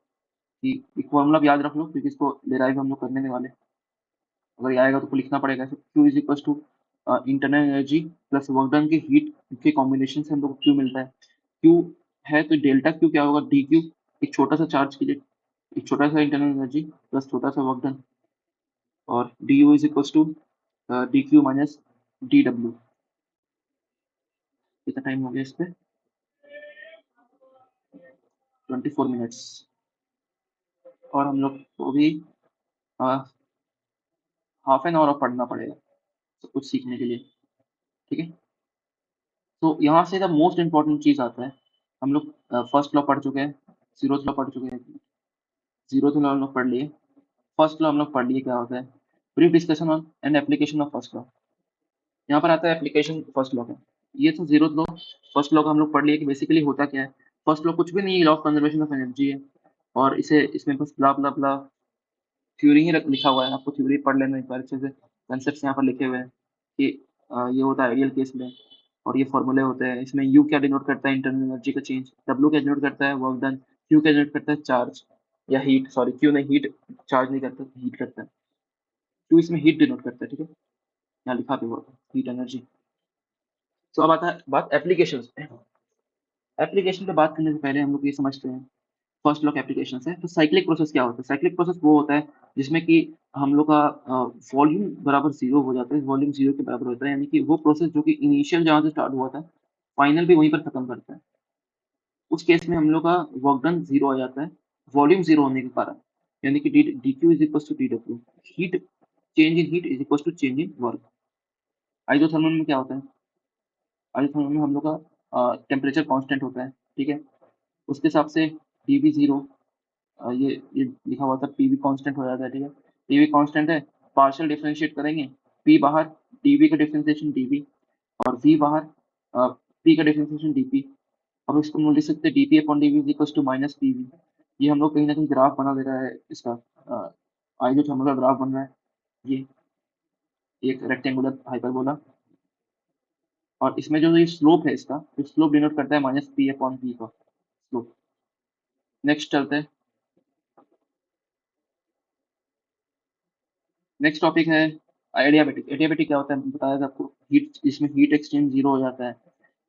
A: कि एक फॉर्मूला भी याद रख लो क्योंकि इसको डिराइव हम लोग करने वाले। अगर ये आएगा तो लिखना पड़ेगा। Q is equal to internal energy plus work done की हीट के कॉम्बिनेशन से हम लोग को क्यू मिलता है। क्यू है तो डेल्टा क्यू क्या होगा, डी क्यू। एक छोटा सा चार्ज के लिए एक छोटा सा इंटरनल एनर्जी प्लस छोटा सा वर्क डन। और D U is equal to D Q minus D W. कितना टाइम हो गया इस पे? 24 मिनट्स। और हम लोग को भी हाफ एन आवर पढ़ना पड़ेगा सब कुछ सीखने के लिए। ठीक है, तो यहाँ से द मोस्ट इंपॉर्टेंट चीज आता है। हम लोग फर्स्ट लॉ पढ़ चुके हैं, जीरोथ लॉ पढ़ चुके हैं, जीरोथ लॉ हम लोग पढ़ लिए, फर्स्ट लॉ हम लोग पढ़ लिए क्या होता है, brief discussion on and application of first law. यहाँ पर आता है एप्लीकेशन फर्स्ट लॉ का। ये तो जीरोथ लॉ फर्स्ट लॉ का हम लोग पढ़ लिए कि बेसिकली होता क्या है। फर्स्ट लॉ कुछ भी नहीं है, law of conservation of energy है, और इसे इसमें बस ब्ला ब्ला ब्ला थ्योरी ही लिखा हुआ है। आपको थ्योरी पढ़ लेना एक बार अच्छे से, कंसेप्ट यहाँ पर लिखे हुए हैं कि ये होता है आइडियल केस में, और ये फॉर्मूले होते हैं। इसमें यू क्या डिनोट करता है, इंटरनल एनर्जी का चेंज, डब्ल्यू क्या डिनोट करता है, वर्क डन, क्यू क्या डिनोट करता है, चार्ज या हीट, सॉरी क्यू नहीं, हीट चार्ज नहीं करता, हीट करता है, क्यू इसमें हीट डिनोट करता है। ठीक है, यहाँ लिखा भी हुआ हीट एनर्जी। तो अब आता है बात एप्लीकेशन पे। एप्लीकेशन पे बात करने से पहले हम लोग ये समझते हैं फर्स्ट लॉ एप्लीकेशन है। तो साइक्लिक प्रोसेस क्या होता है? साइक्लिक प्रोसेस वो होता है जिसमें कि हम लोग का वॉल्यूम बराबर जीरो हो जाता है, वॉल्यूम जीरो के बराबर होता है, यानी कि वो प्रोसेस जो कि इनिशियल जहाँ से स्टार्ट हुआ था फाइनल भी वहीं पर खत्म करता है। उस केस में हम लोग का वर्क डन जीरो आ जाता है, वॉल्यूम जीरो होने के कारण, यानी कि D Q is equal to D W, heat change in heat is equal to change in work. Isothermal में क्या होता है? आइसोथर्मल में हम लोग का टेम्परेचर कांस्टेंट होता है। ठीक है, उसके हिसाब से डी भी जीरो, ये लिखा हुआ था पी भी कांस्टेंट हो जाता है। ठीक है, पी भी कांस्टेंट है, पार्शियल डिफरेंशिएट करेंगे, पी बाहर, डीवी का डिफरेंशिएशन डीवी, और वी बाहर, पी का डिफरेंशिएशन डीपी। अब इसको हम लोग लिख सकते हैं DP upon DV is equal to minus PV. ये हम लोग कहीं ना कहीं ग्राफ बना दे रहा है इसका, आइसोथर्मल का ग्राफ बन रहा है, ये एक रेक्टेंगुलर हाइपरबोला, और इसमें जो ये स्लोप है इसका, तो स्लोप डिनोट करता है माइनस पी अपॉन वी का स्लोप। नेक्स्ट चलते हैं, नेक्स्ट टॉपिक है एडियाबेटिक। एडियाबेटिक क्या होता है बताया था आपको, हीट, इसमें हीट एक्सचेंज जीरो हो जाता है,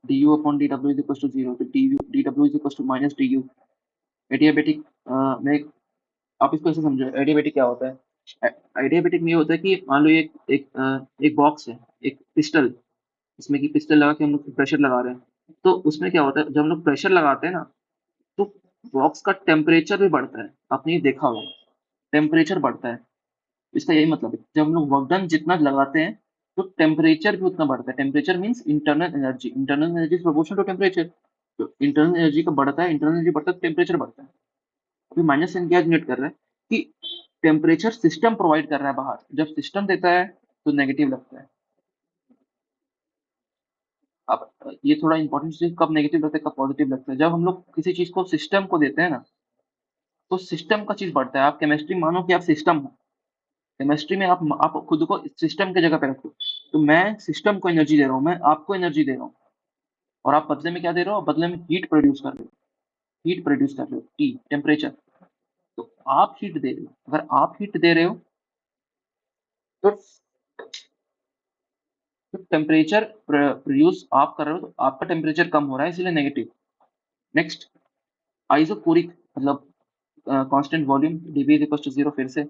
A: D U upon D W is equal to zero, तो D W is equal to minus D U. Adiabatic में आप इसको ऐसे समझो, एडियाबेटिक क्या होता है? एडियाबेटिक में ये होता है कि मान लो एक बॉक्स है, एक पिस्टल, इसमें कि पिस्टल लगा के हम लोग प्रेशर लगा रहे हैं, तो उसमें क्या होता है जब हम लोग प्रेशर लगाते हैं ना, तो बॉक्स का टेम्परेचर भी बढ़ता है। आपने ये देखा होगा, टेम्परेचर बढ़ता है, इसका यही मतलब है जब हम लोग वर्क डन जितना लगाते हैं तो टेम्परेचर भी उतना बढ़ता है। Temperature means internal energy, internal energy is proportional to temperature. तो इंटरनल एनर्जी का बढ़ता है, इंटरनल एनर्जी बढ़ता है, टेम्परेचर बढ़ता है। अभी माइनस साइन क्या जनरेट कर रहा है कि टेम्परेचर सिस्टम प्रोवाइड कर रहा है बाहर, जब सिस्टम देता है तो नेगेटिव लगता है। अब ये थोड़ा इंपॉर्टेंट चीज, कब नेगेटिव लगता है कब पॉजिटिव लगता है, जब हम लोग किसी चीज को सिस्टम को देते हैं ना, तो सिस्टम का चीज बढ़ता है। आप केमिस्ट्री मानो कि आप सिस्टम हो, केमिस्ट्री में आप खुद को सिस्टम की जगह पे रखो, तो मैं सिस्टम को एनर्जी दे रहा हूँ, मैं आपको एनर्जी दे रहा हूँ, और आप बदले में क्या दे रहे हो? बदले में हीट प्रोड्यूस कर रहे हो, हीट प्रोड्यूस कर रहे हो, टी टेम्परेचर। तो आप हीट दे रहे हो, अगर आप हीट दे रहे हो तो टेम्परेचर प्रोड्यूस आप कर रहे हो, तो आपका टेम्परेचर कम हो रहा है, इसलिए नेगेटिव। नेक्स्ट, आइसोकोरिक मतलब constant volume, dV is equal to zero, फिर से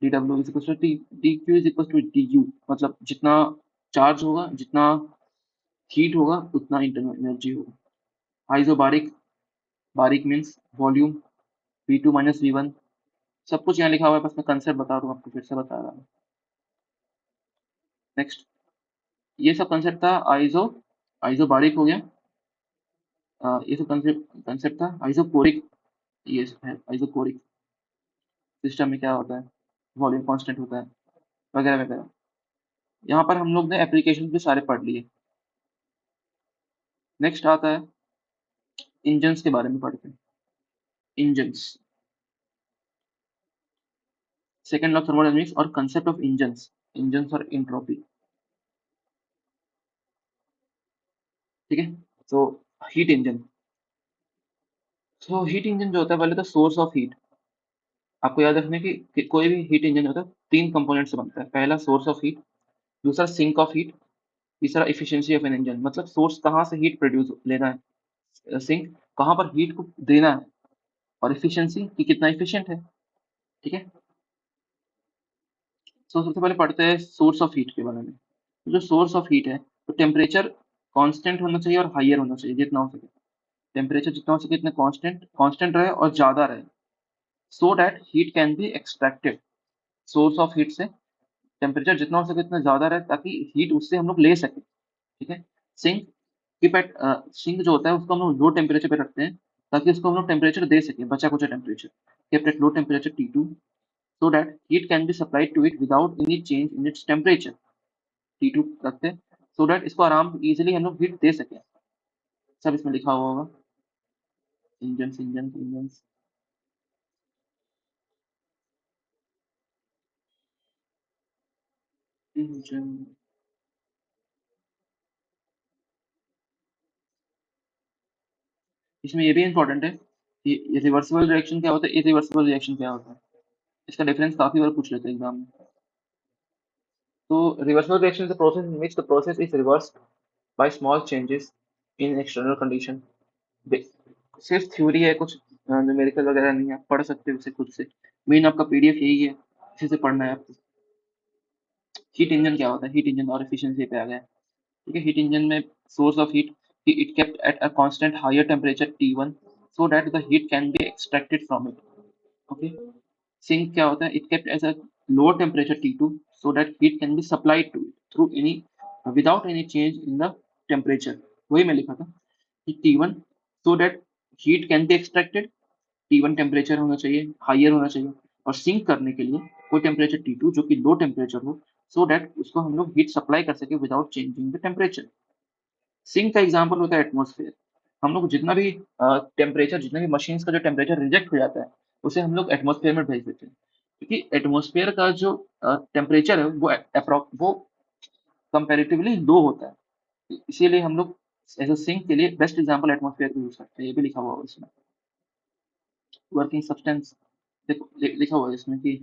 A: dW is equal to T, dQ is equal to du, मतलब जितना चार्ज होगा, जितना हीट होगा, उतना इंटरनल एनर्जी होगा। Isobaric, baric means volume, V2 minus V1, सब कुछ यहाँ लिखा हुआ है, बस मैं कंसेप्ट बता रहा हूँ आपको, फिर से बता रहा हूँ। नेक्स्ट, ये सब कंसेप्ट था आइसो, आइसोबारिक हो गया, ये सब कंसेप्ट कंसेप्ट था आइसोकोरिक, ये है आइसोकोरिक, सिस्टम में क्या होता है, वॉल्यूम कांस्टेंट होता है, वगैरह वगैरह। यहाँ पर हम लोग ने एप्लीकेशन भी सारे पढ़ लिए। नेक्स्ट आता है इंजन्स के बारे में पढ़ते हैं। Engines, second law of thermodynamics और कंसेप्ट ऑफ इंजन्स, इंजन्स और इंट्रोपी। ठीक है, तो हीट इंजन, तो हीट इंजन जो होता है पहले तो सोर्स ऑफ हीट। आपको याद रखना है कि कोई भी हीट इंजन होता है तीन कंपोनेंट से बनता है, पहला सोर्स ऑफ हीट, दूसरा सिंक ऑफ हीट, तीसरा एफिशिएंसी ऑफ एन इंजन। मतलब सोर्स कहाँ से हीट प्रोड्यूस लेना है, सिंक कहाँ पर हीट को देना है, और एफिशिएंसी कि कितना एफिशिएंट है। ठीक है, तो सबसे पहले पढ़ते हैं सोर्स ऑफ हीट के बारे में। तो जो सोर्स ऑफ हीट है, तो टेम्परेचर कांस्टेंट होना चाहिए और हायर होना चाहिए जितना हो सके। टेम्परेचर जितना हो सके इतना कांस्टेंट कांस्टेंट रहे और ज्यादा रहे, so that heat can be extracted. Source of heat से टेम्परेचर जितना हो सके इतना ज्यादा रहे ताकि हीट उससे हम लोग ले सके। ठीक है। सिंक कीप एट सिंक जो होता है उसको हम लोग लो टेम्परेचर पे रखते हैं ताकि उसको हम लोग टेम्परेचर दे सके, बचा कुचा temperature. Keep at low temperature T2 so that heat can be supplied to it without any change in its temperature। T2 रखते हैं so that इसको आराम इजीली हम लोग हीट दे सके। सब इसमें लिखा हुआ होगा, इंजन। इंजन इसमें ये भी इंपॉर्टेंट है कि रिवर्सिबल रिएक्शन क्या होता है, इरिवर्सिबल रिएक्शन क्या होता है। इसका डिफरेंस काफी बार पूछ लेते हैं एग्जाम में। तो reversible reaction is the process in which the process is reversed by small changes in external condition. सिर्फ थ्योरी है, कुछ न्यूमेरिकल वगैरह नहीं है, आप पढ़ सकते हो उसे खुद से। मेन आपका पीडीएफ यही है, इसी से पढ़ना है आपको। हीट इंजन क्या होता है, हीट इंजन और एफिशिएंसी पे आ गया। ठीक है। हीट इंजन में source of heat, it kept at a constant higher temperature T1 so that the heat can be extracted from it। Okay. Sink क्या होता है, it kept as a lower temperature T2 so that heat can be supplied to it through any without any change in the temperature। वही मैं लिखा था कि T1 so that heat can be extracted। T1 temperature होना चाहिए, हायर होना चाहिए, और सिंक करने के लिए कोई टेम्परेचर T2 जो कि लो टेम्परेचर हो, सो दैट उसको हम लोग हीट सप्लाई कर सके without changing the temperature. Sink का एग्जांपल होता है एटमॉस्फेयर। हम लोग जितना भी टेम्परेचर, जितना भी मशीन्स का जो टेम्परेचर रिजेक्ट हो जाता है उसे हम लोग एटमॉस्फेयर में भेज देते हैं, क्योंकि एटमॉस्फेयर का जो टेम्परेचर है वो कंपैरेटिवली लो होता है। इसीलिए हम लोग एज अ सिंक के लिए बेस्ट एग्जांपल एटमॉस्फेयर को यूज करते हैं। ये भी लिखा हुआ है इसमें। वर्किंग सब्सटेंस देखो लिखा हुआ है इसमें कि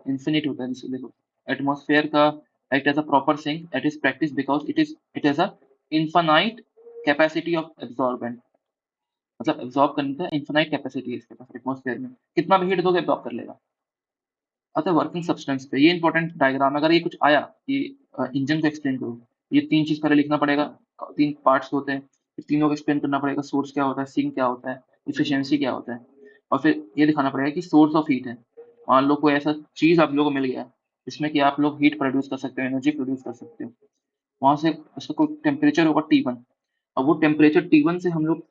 A: infinite होता है। जैसे देखो, एटमॉस्फेयर का act as a proper sink at is practice because it is a infinite capacity of absorbent. मतलब एब्जॉर्ब करने का इनफाइनाइट कैपेसिटी है इसके पास, एटमॉस्फेयर में कितना भी हीट दोगे एब्जॉर्ब कर लेगा। अतः वर्किंग सब्सटेंस पे ये इंपॉर्टेंट डायग्राम, अगर ये कुछ आया कि इंजन को एक्सप्लेन करो, ये तीन चीज पहले लिखना पड़ेगा। तीन पार्ट्स होते हैं, फिर तीनों को एक्सप्लेन करना पड़ेगा। सोर्स क्या होता है, सिंक क्या होता है, इफिशियंसी क्या होता है, और फिर ये दिखाना पड़ेगा कि सोर्स ऑफ हीट है। मान लो कोई ऐसा चीज आप लोगों को मिल गया जिसमें कि आप लोग हीट प्रोड्यूस कर सकते हो, एनर्जी प्रोड्यूस कर सकते हो, वहां से उसका कोई टेम्परेचर होगा T1। अब वो टेम्परेचर T1 से हम लोग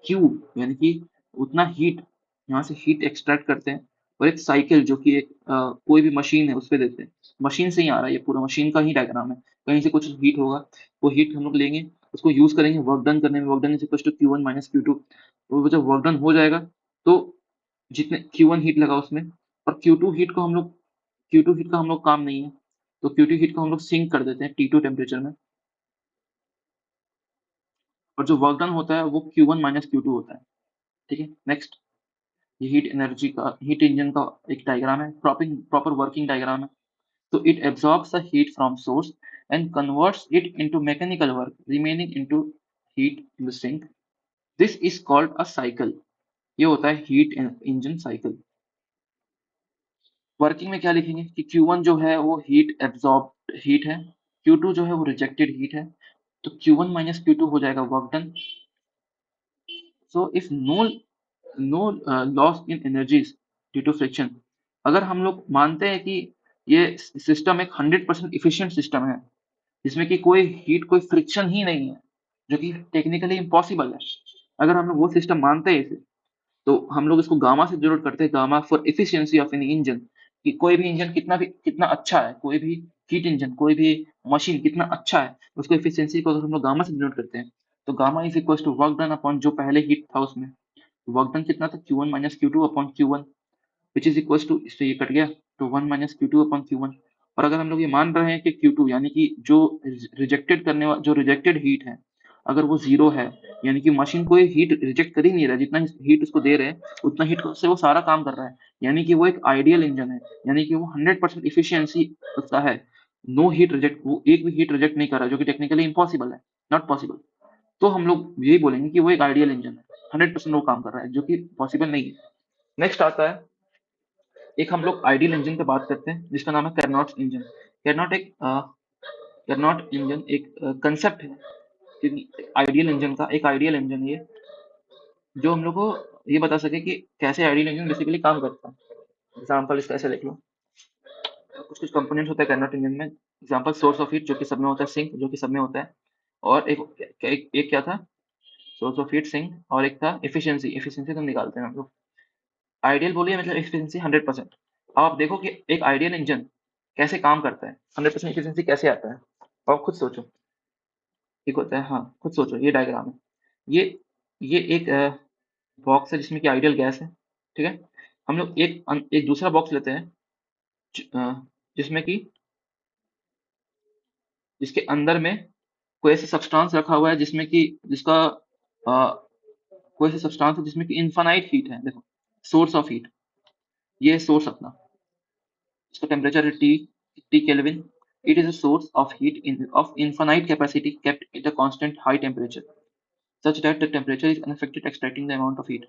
A: क्यू यानी कि उतना हीट यहाँ से हीट एक्सट्रैक्ट करते हैं, और एक साइकिल जो कि एक कोई भी मशीन है उस पर देते हैं। मशीन से ही आ रहा है, ये पूरा मशीन का ही डायग्राम है। कहीं से कुछ हीट होगा, वो हीट हम लोग लेंगे, उसको यूज करेंगे वर्क डन करने में। Work done is equal to Q1 minus Q2। वो जब वर्क डन हो जाएगा तो जितने Q1 हीट लगा उसमें, और Q2 हीट को हम लोग Q2 हीट का हम लोग काम नहीं है, तो Q2 हीट को हम लोग सिंक कर देते हैं T2 टेम्परेचर में, और जो वर्क डन होता है वो Q1 माइनस Q2 होता है। ठीक है। नेक्स्ट, ये हीट एनर्जी का, हीट इंजन का एक डायग्राम है, प्रॉपर वर्किंग डायग्राम है। तो it absorbs the heat from source and converts it into mechanical work remaining into heat in the sink. This is called a cycle. ये होता है हीट इंजन साइकिल। वर्किंग में क्या लिखेंगे कि Q1 जो है वो हीट एब्जॉर्ब हीट है, Q2 जो है वो रिजेक्टेड हीट है, तो Q1 माइनस Q2 हो जाएगा work done. So if no loss in energies due to friction, अगर हम लोग मानते हैं कि ये सिस्टम एक 100% इफिशिएंट सिस्टम है जिसमें कि कोई हीट, कोई फ्रिक्शन ही नहीं है, जो कि टेक्निकली इम्पॉसिबल है, अगर हम लोग वो सिस्टम मानते हैं इसे, तो हम लोग इसको गामा से डिनोट करते हैं, gamma for efficiency of any engine. कि कोई भी इंजन कितना अच्छा है, कोई भी हीट इंजन, कोई भी मशीन कितना अच्छा है, उसको एफिशिएंसी को अगर हम लोग गामा से डिनोट करते हैं, तो gamma is equal to work done upon जो पहले हीट था उसमें। वर्क डन कितना था, Q1 minus Q2 upon Q1, which is equal to, इससे ये कट गया तो 1 माइनस Q2 अपॉन Q1। और अगर हम लोग ये मान रहे हैं कि Q2 यानी कि जो जो रिजेक्टेड हीट है, अगर वो जीरो है, यानी कि मशीन कोई हीट रिजेक्ट कर ही नहीं रहा, जितना हीट उसको दे रहे हैं उतना हीट से वो सारा काम कर रहा है, यानी कि वो एक आइडियल इंजन है, यानी कि वो 100% इफिशियंसी उसका है। नो हीट रिजेक्ट, वो एक भी हीट रिजेक्ट नहीं कर रहा है, जो कि टेक्निकली इम्पॉसिबल है, नॉट पॉसिबल। तो हम लोग यही बोलेंगे कि वो एक आइडियल इंजन है, 100% वो काम कर रहा है, जो कि पॉसिबल नहीं है। नेक्स्ट आता है एक हम लोग आइडियल इंजन पे बात करते हैं जिसका नाम है कैरनॉट इंजन। कैरनॉट इंजन एक कंसेप्ट है आइडियल इंजन का। एक आइडियल इंजन ये जो हम लोग को ये बता सके कि कैसे आइडियल इंजन बेसिकली काम करता है। एग्जाम्पल इसका ऐसे देख लो, कुछ कुछ कंपोनेंट्स होते हैं कैरनॉट इंजन में। एग्जाम्पल सोर्स ऑफ हीट जो कि सब में होता है, सिंक जो कि सब में होता है, और एक क्या था, सोर्स ऑफ हीट सिंक, और एक था एफिशिएंसी। एफिशिएंसी तो निकालते हैं हम लोग। आइडियल बोलिए मतलब एफिशिएंसी 100%। अब आप देखो कि एक आइडियल इंजन कैसे काम करता है, 100% एफिशिएंसी कैसे आता है। और खुद सोचो, ठीक होता है, हाँ खुद सोचो। ये डायग्राम है, ये एक बॉक्स है जिसमें कि आइडियल गैस है, ठीक है। हम लोग एक दूसरा बॉक्स लेते हैं जिसमें कि जिसके अंदर में कोई ऐसा सब्सटेंस रखा हुआ है जिसमें कि जिसका कोई ऐसा सब्सटेंस है जिसमें कि इनफाइनाइट हीट है। देखो, सोर्स ऑफ हीट, ये सोर्स अपना, इसका टेम्परेचर है T kelvin. It is a source of heat of infinite capacity kept at a constant high temperature such that the temperature is unaffected extracting the amount of heat.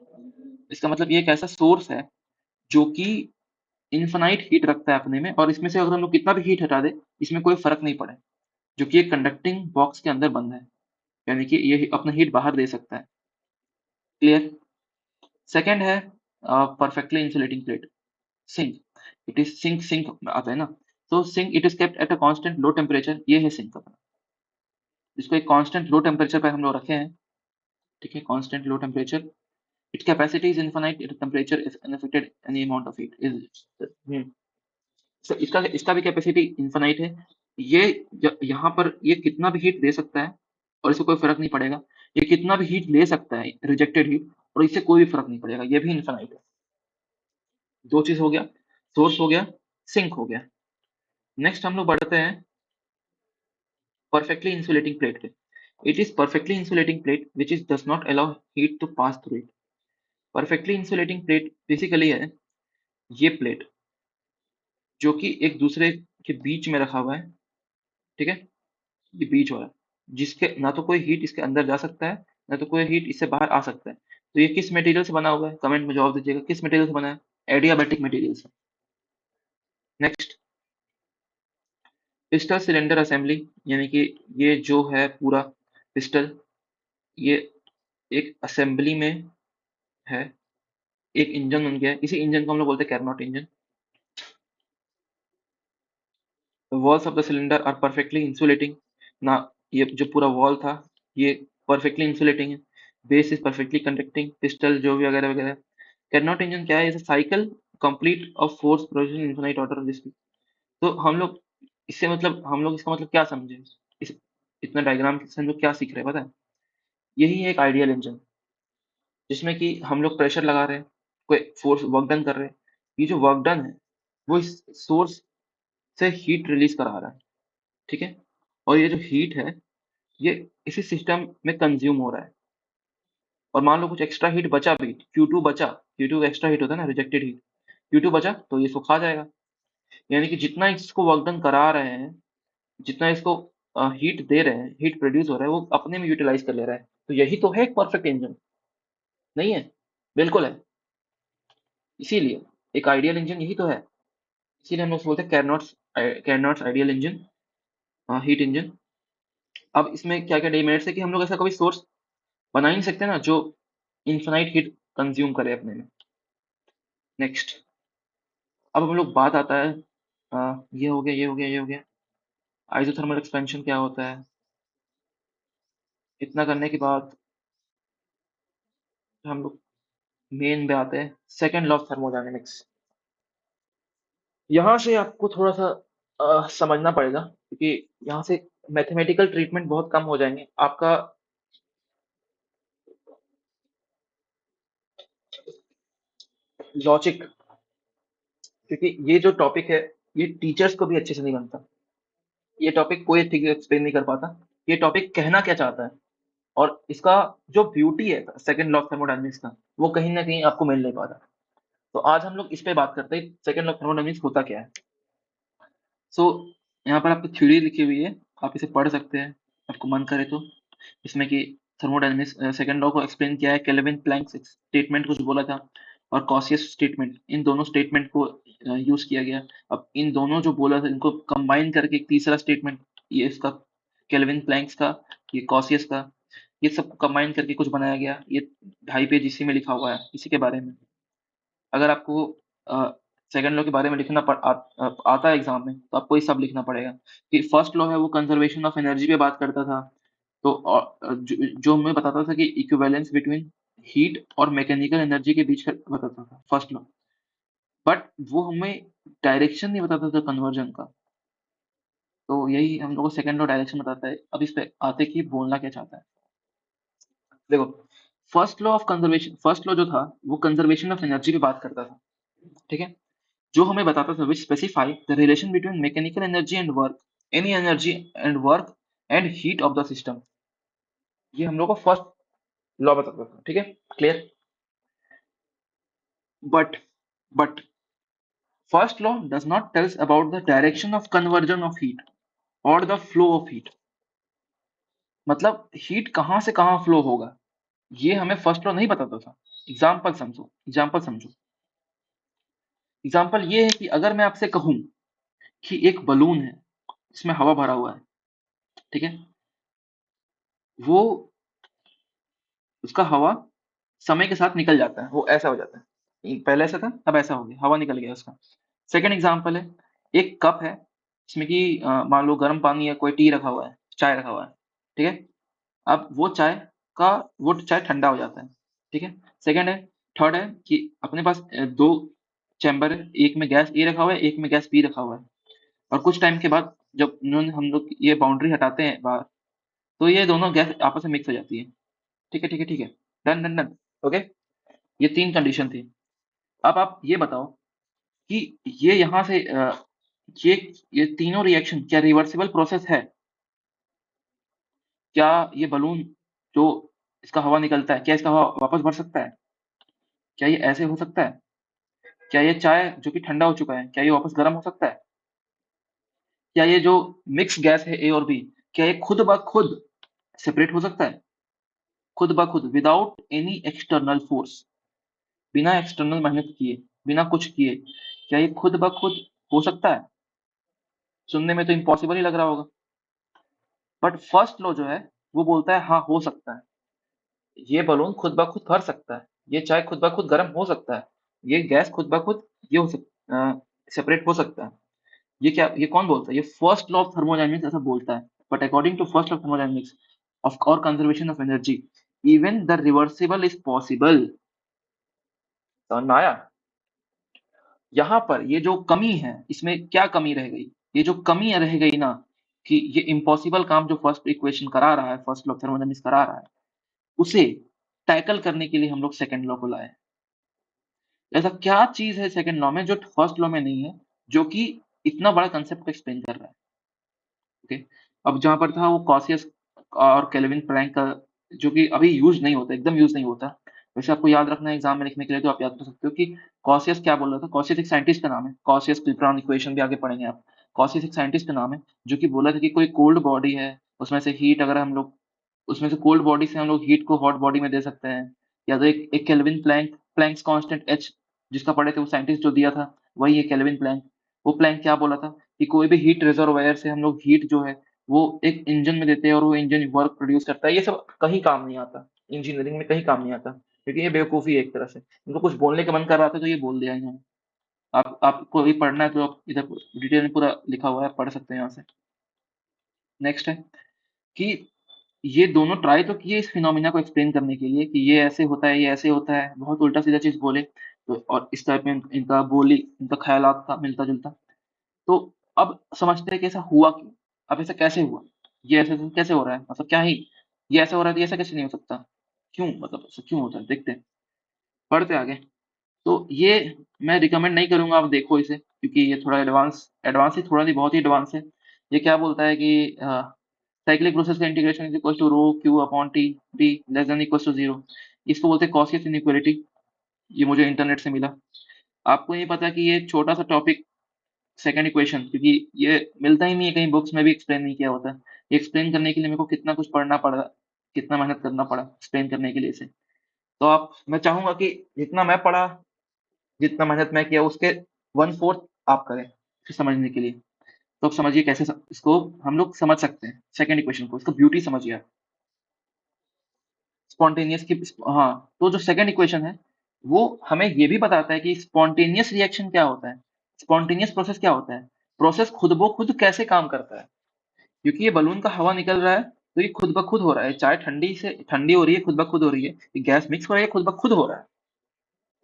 A: इसका मतलब ये एक ऐसा सोर्स है जो कि इनफाइनाइट हीट रखता है अपने में, और इसमें से अगर हम लोग कितना भी हीट हटा दे इसमें कोई फर्क नहीं पड़े, जो कि एक कंडक्टिंग बॉक्स के अंदर बंद है, यानी कि ये अपना हीट बाहर दे सकता है। क्लियर। सेकंड है perfectly insulating plate, sink. It is sink आता है ना, तो sink it is kept at a constant low temperature. ये है सिंक अपना, जिसको एक कांस्टेंट लो टेम्परेचर पे हम लोग रखे हैं, ठीक है, constant low temperature. Its capacity is infinite at temperature if unaffected any amount of heat is. तो इसका इसका भी कैपेसिटी इनफाइनाइट है। ये यहाँ पर ये कितना भी हीट दे सकता है और इससे कोई फर्क नहीं पड़ेगा। ये कितना भी हीट ले सकता है, रिजेक्टेड हीट, और इससे कोई भी फर्क नहीं पड़ेगा, ये भी इनफाइनाइट है। दो चीज हो गया, सोर्स हो गया, सिंक हो गया। नेक्स्ट हम लोग बढ़ते हैं परफेक्टली इंसुलेटिंग प्लेट पे। It is perfectly insulating plate which is does not allow heat to pass through it. Perfectly insulating plate basically है ये प्लेट जो कि एक दूसरे के बीच में रखा हुआ है, ठीक है, ये बीच वाला, जिसके ना तो कोई हीट इसके अंदर जा सकता है, ना तो कोई हीट इससे बाहर आ सकता है। तो ये किस मटेरियल से बना हुआ है, कमेंट में जवाब दीजिएगा, किस मटेरियल से बना है। एडियाबैटिक मटेरियल से। नेक्स्ट, पिस्टल सिलेंडर असेंबली, यानी कि ये जो है पूरा पिस्टल, ये एक असेंबली में है, एक इंजन बन गया है। इसी इंजन को हम लोग बोलते हैं Carnot engine. Walls of the cylinder are perfectly insulating ना, ये जो पूरा वॉल था ये परफेक्टली इंसुलेटिंग है। Base is perfectly conducting, piston जो भी वगैरह वगैरह। कैरनॉट इंजन क्या है, is cycle complete of force produce in infinite order this. तो हम लोग इससे मतलब हम लोग इसका मतलब क्या समझे, इस इतना डायग्राम से हम लोग क्या सीख रहे हैं पता है। यही है एक आइडियल इंजन जिसमें कि हम लोग प्रेशर लगा रहे हैं, कोई फोर्स वर्क डन कर रहे हैं। ये जो वर्क डन है वो इस सोर्स से हीट रिलीज करा रहा है, ठीक है। और ये जो हीट है ये इसी सिस्टम में कंज्यूम हो रहा है। और मान लो कुछ एक्स्ट्रा हीट बचा भी, Q2 बचा, Q2 एक्स्ट्रा हीट होता है ना, रिजेक्टेड हीट, Q2 बचा तो ये सुखा जाएगा। यानी कि जितना इसको वर्क डन करा रहे हैं, जितना इसको हीट दे रहे हैं, हीट प्रोड्यूस हो रहा है, वो अपने में यूटिलाइज कर ले रहा है। तो यही तो है एक परफेक्ट इंजन, नहीं है? बिल्कुल है। इसीलिए एक आइडियल इंजन यही तो है। इसीलिए हम लोग बोलते हैं कैरनॉट्स आइडियल इंजन, हीट इंजन। अब इसमें क्या क्या डिमेरिट्स है कि हम लोग ऐसा कभी सोर्स बना ही नहीं सकते ना जो इन्फिनाइट हीट कंज्यूम करे अपने में। नेक्स्ट, अब हम लोग बात आता है ये हो गया, ये हो गया, ये हो गया। आइसोथर्मल एक्सपेंशन क्या होता है, इतना करने के बाद हम लोग मेन पे आते हैं, सेकंड लॉ ऑफ थर्मोडायनेमिक्स। यहाँ से आपको थोड़ा सा समझना पड़ेगा क्योंकि यहाँ से मैथमेटिकल ट्रीटमेंट बहुत कम हो जाएंगे आपका। लॉजिक, क्योंकि ये जो टॉपिक है ये टीचर्स को भी अच्छे से नहीं बनता। ये टॉपिक कोई ठीक से एक्सप्लेन नहीं कर पाता, ये टॉपिक कहना क्या चाहता है। और इसका जो ब्यूटी है सेकंड लॉ ऑफ थर्मोडायनेमिक्स का, वो कहीं ना कहीं आपको मिल नहीं पाता। तो आज हम लोग इस पे बात करते हैं, सेकंड लॉ ऑफ थर्मोडायनेमिक्स होता क्या है। सो यहाँ पर आपकी थ्योरी लिखी हुई है, आप इसे पढ़ सकते हैं आपको मन करे तो। इसमें कि थर्मोडायनेमिक्स सेकंड लॉ को एक्सप्लेन किया है, केल्विन प्लैंक स्टेटमेंट कुछ बोला था, और कॉसियस स्टेटमेंट, इन दोनों स्टेटमेंट को यूज किया गया। अब इन दोनों जो बोला था इनको कंबाइन करके एक तीसरा स्टेटमेंट, ये इसका केल्विन प्लैंक्स का, ये कॉसियस का, ये सब कंबाइन करके कुछ बनाया गया। ये 2.5 पेज इसी में लिखा हुआ है, इसी के बारे में। अगर आपको सेकंड लॉ के बारे में आता है एग्जाम में, तो आपको ये सब लिखना पड़ेगा। कि फर्स्ट लॉ है वो कंजर्वेशन ऑफ एनर्जी पे बात करता था। तो जो हमें बताता था कि इक्विवेलेंस बिटवीन हीट और मैकेनिकल एनर्जी के बीच का बताता था फर्स्ट लॉ। बट वो हमें डायरेक्शन नहीं बताता था कन्वर्जन का। तो यही हम लोग को सेकंड लॉ डायरेक्शन बताता है। अब इस पे आते कि बोलना क्या चाहता है। देखो, फर्स्ट लॉ जो था वो कंजर्वेशन ऑफ एनर्जी पे बात करता था, ठीक है। जो हमें बताता था, which specify the relation between mechanical energy and work, any energy and work and heat of the system. ये हम लोग को फर्स्ट लॉ बताता था, ठीक है, clear. But but first law does not tells about the direction of conversion of heat और द फ्लो ऑफ हीट। मतलब हीट कहां से कहां फ्लो होगा, ये हमें फर्स्ट लॉ नहीं बताता था। एग्जाम्पल समझो। एग्जाम्पल ये है कि अगर मैं आपसे कहूं कि एक बलून है, इसमें हवा भरा हुआ है, ठीक है। वो उसका हवा समय के साथ निकल जाता है, वो ऐसा हो जाता है। पहले ऐसा था, अब ऐसा हो गया, हवा निकल गया उसका। सेकंड एग्जांपल है, एक कप है जिसमें कि मान लो गर्म पानी या कोई टी रखा हुआ है, चाय रखा हुआ है, ठीक है। अब का वो चाय ठंडा हो जाता है, ठीक है। सेकंड है, थर्ड है कि अपने पास दो चैम्बर है, एक में गैस ए रखा हुआ है, एक में गैस बी रखा हुआ है। और कुछ टाइम के बाद जब इन्होंने हम लोग ये बाउंड्री हटाते हैं बाहर, तो ये दोनों गैस आपस में मिक्स हो जाती है। ठीक है, ठीक है, ठीक है। Done done done. ओके। ये तीन कंडीशन थी। अब आप ये बताओ कि ये यहाँ से ये ये तीनों रिएक्शन क्या रिवर्सिबल प्रोसेस है? क्या ये बलून जो इसका हवा निकलता है, क्या इसका हवा वापस भर सकता है? क्या ये ऐसे हो सकता है? क्या ये चाय जो कि ठंडा हो चुका है, क्या ये वापस गर्म हो सकता है? क्या ये जो मिक्स गैस है ए और बी, क्या ये खुद ब खुद सेपरेट हो सकता है? खुद ब खुद, विदाउट एनी एक्सटर्नल फोर्स, बिना एक्सटर्नल मेहनत किए, बिना कुछ किए, क्या ये खुद ब खुद हो सकता है? सुनने में तो इम्पॉसिबल ही लग रहा होगा। बट फर्स्ट लॉ जो है वो बोलता है हाँ, हो सकता है। ये बलून खुद ब खुद भर सकता है, ये चाय खुद ब खुद गर्म हो सकता है, ये गैस खुद ब खुद ये हो सकता सेपरेट हो सकता है। ये कौन बोलता है? ये फर्स्ट लॉ ऑफ थर्मोडायनेमिक्स ऐसा बोलता है। But according to first law of thermodynamics of और conservation of energy, even the reversible is possible. समझ में आया? यहाँ पर ये जो कमी है, इसमें क्या कमी रह गई? ये जो कमी रह गई ना, कि ये इम्पॉसिबल काम जो फर्स्ट इक्वेशन करा रहा है, फर्स्ट लॉ ऑफ थर्मोडायनेमिक्स करा रहा है, उसे टैकल करने के लिए हम लोग सेकंड लॉ को लाए। ऐसा क्या चीज है सेकंड लॉ में जो फर्स्ट लॉ में नहीं है, जो कि इतना बड़ा कंसेप्ट को एक्सप्लेन कर रहा है? ओके। अब जहां पर था वो कॉसियस और केल्विन प्लैंक का, जो कि अभी यूज नहीं होता, एकदम यूज नहीं होता। वैसे आपको याद रखना है एग्जाम में लिखने के लिए, तो आप याद कर सकते हो कि कॉसियस क्या बोल रहा था। कॉसियस एक साइंटिस्ट का नाम है, कॉसियस क्लिपरॉन इक्वेशन भी आगे पढ़ेंगे आप। कॉसियस एक साइंटिस्ट का नाम है जो कि बोला था कि कोई कोल्ड बॉडी है, उसमें से हीट अगर हम लोग उसमें से कोल्ड बॉडी से हम लोग हीट को हॉट बॉडी में दे सकते हैं। या तो एक केल्विन प्लैंक्स कांस्टेंट एच, जिसका पढ़े थे वो साइंटिस्ट जो दिया था, वही है केल्विन प्लैंक। वो प्लैंक क्या बोला था कि कोई भी हीट रिजर्वायर से हम लोग हीट जो है वो एक इंजन में देते हैं और वो इंजन वर्क प्रोड्यूस करता है। ये सब कहीं काम नहीं आता, इंजीनियरिंग में कहीं काम नहीं आता, क्योंकि ये बेवकूफी है एक तरह से। इनको कुछ बोलने का मन कर रहा था तो ये बोल दिया इन्होंने। आप आपको अभी पढ़ना है तो आप इधर डिटेल में पूरा लिखा हुआ है, पढ़ सकते हैं यहाँ से। नेक्स्ट है कि ये दोनों ट्राई तो किए इस फिनोमिना को एक्सप्लेन करने के लिए कि ये ऐसे होता है, ये ऐसे होता है, बहुत उल्टा सीधा चीज बोले। तो और इस टाइप में इनका ख्यालात था मिलता जुलता। तो अब समझते हैं कि ऐसा हुआ क्यों। अब ऐसा कैसे हुआ, ये ऐसे कैसे हो रहा है, मतलब क्या ही ये ऐसा हो रहा है तो ये ऐसा कैसे नहीं हो सकता? क्यों, मतलब ऐसा क्यों होता है, देखते हैं, पढ़ते आगे। तो ये मैं रिकमेंड नहीं करूंगा आप देखो इसे, क्योंकि ये थोड़ा एडवांस एडवांस ही, थोड़ा नहीं, बहुत ही एडवांस है। ये क्या बोलता है कि साइक्लिक प्रोसेस का integration is equal to rho Q upon T, T less than equal to zero. इसको बोलते हैं कॉसियस इनइक्वालिटी। ये मुझे इंटरनेट से मिला। आपको ये पता है कि ये छोटा सा टॉपिक, सेकंड इक्वेशन, क्योंकि ये मिलता ही नहीं है कहीं, बुक्स में भी एक्सप्लेन नहीं किया होता है। ये एक्सप्लेन करने के लिए मेरे को कितना कुछ पढ़ना पड़ा, कितना मेहनत करना पड़ा एक्सप्लेन करने के लिए इसे। तो आप मैं चाहूंगा कि जितना मैं पढ़ा जितना मेहनत मैं किया उसके 1/4 आप करें फिर समझने के लिए। तो अब समझिए कैसे इसको हम लोग समझ सकते हैं सेकंड इक्वेशन को, इसको ब्यूटी समझिए आप। स्पॉन्टेनियस की हाँ, तो जो सेकंड इक्वेशन है वो हमें ये भी बताता है कि स्पॉन्टेनियस रिएक्शन क्या होता है, स्पॉन्टेनियस प्रोसेस क्या होता है, प्रोसेस खुद ब खुद कैसे काम करता है। क्योंकि ये बलून का हवा निकल रहा है तो ये खुद ब खुद हो रहा है, चाहे ठंडी हो रही है खुद ब खुद हो रही है, ये गैस मिक्स हो रही है खुद ब खुद हो रहा है।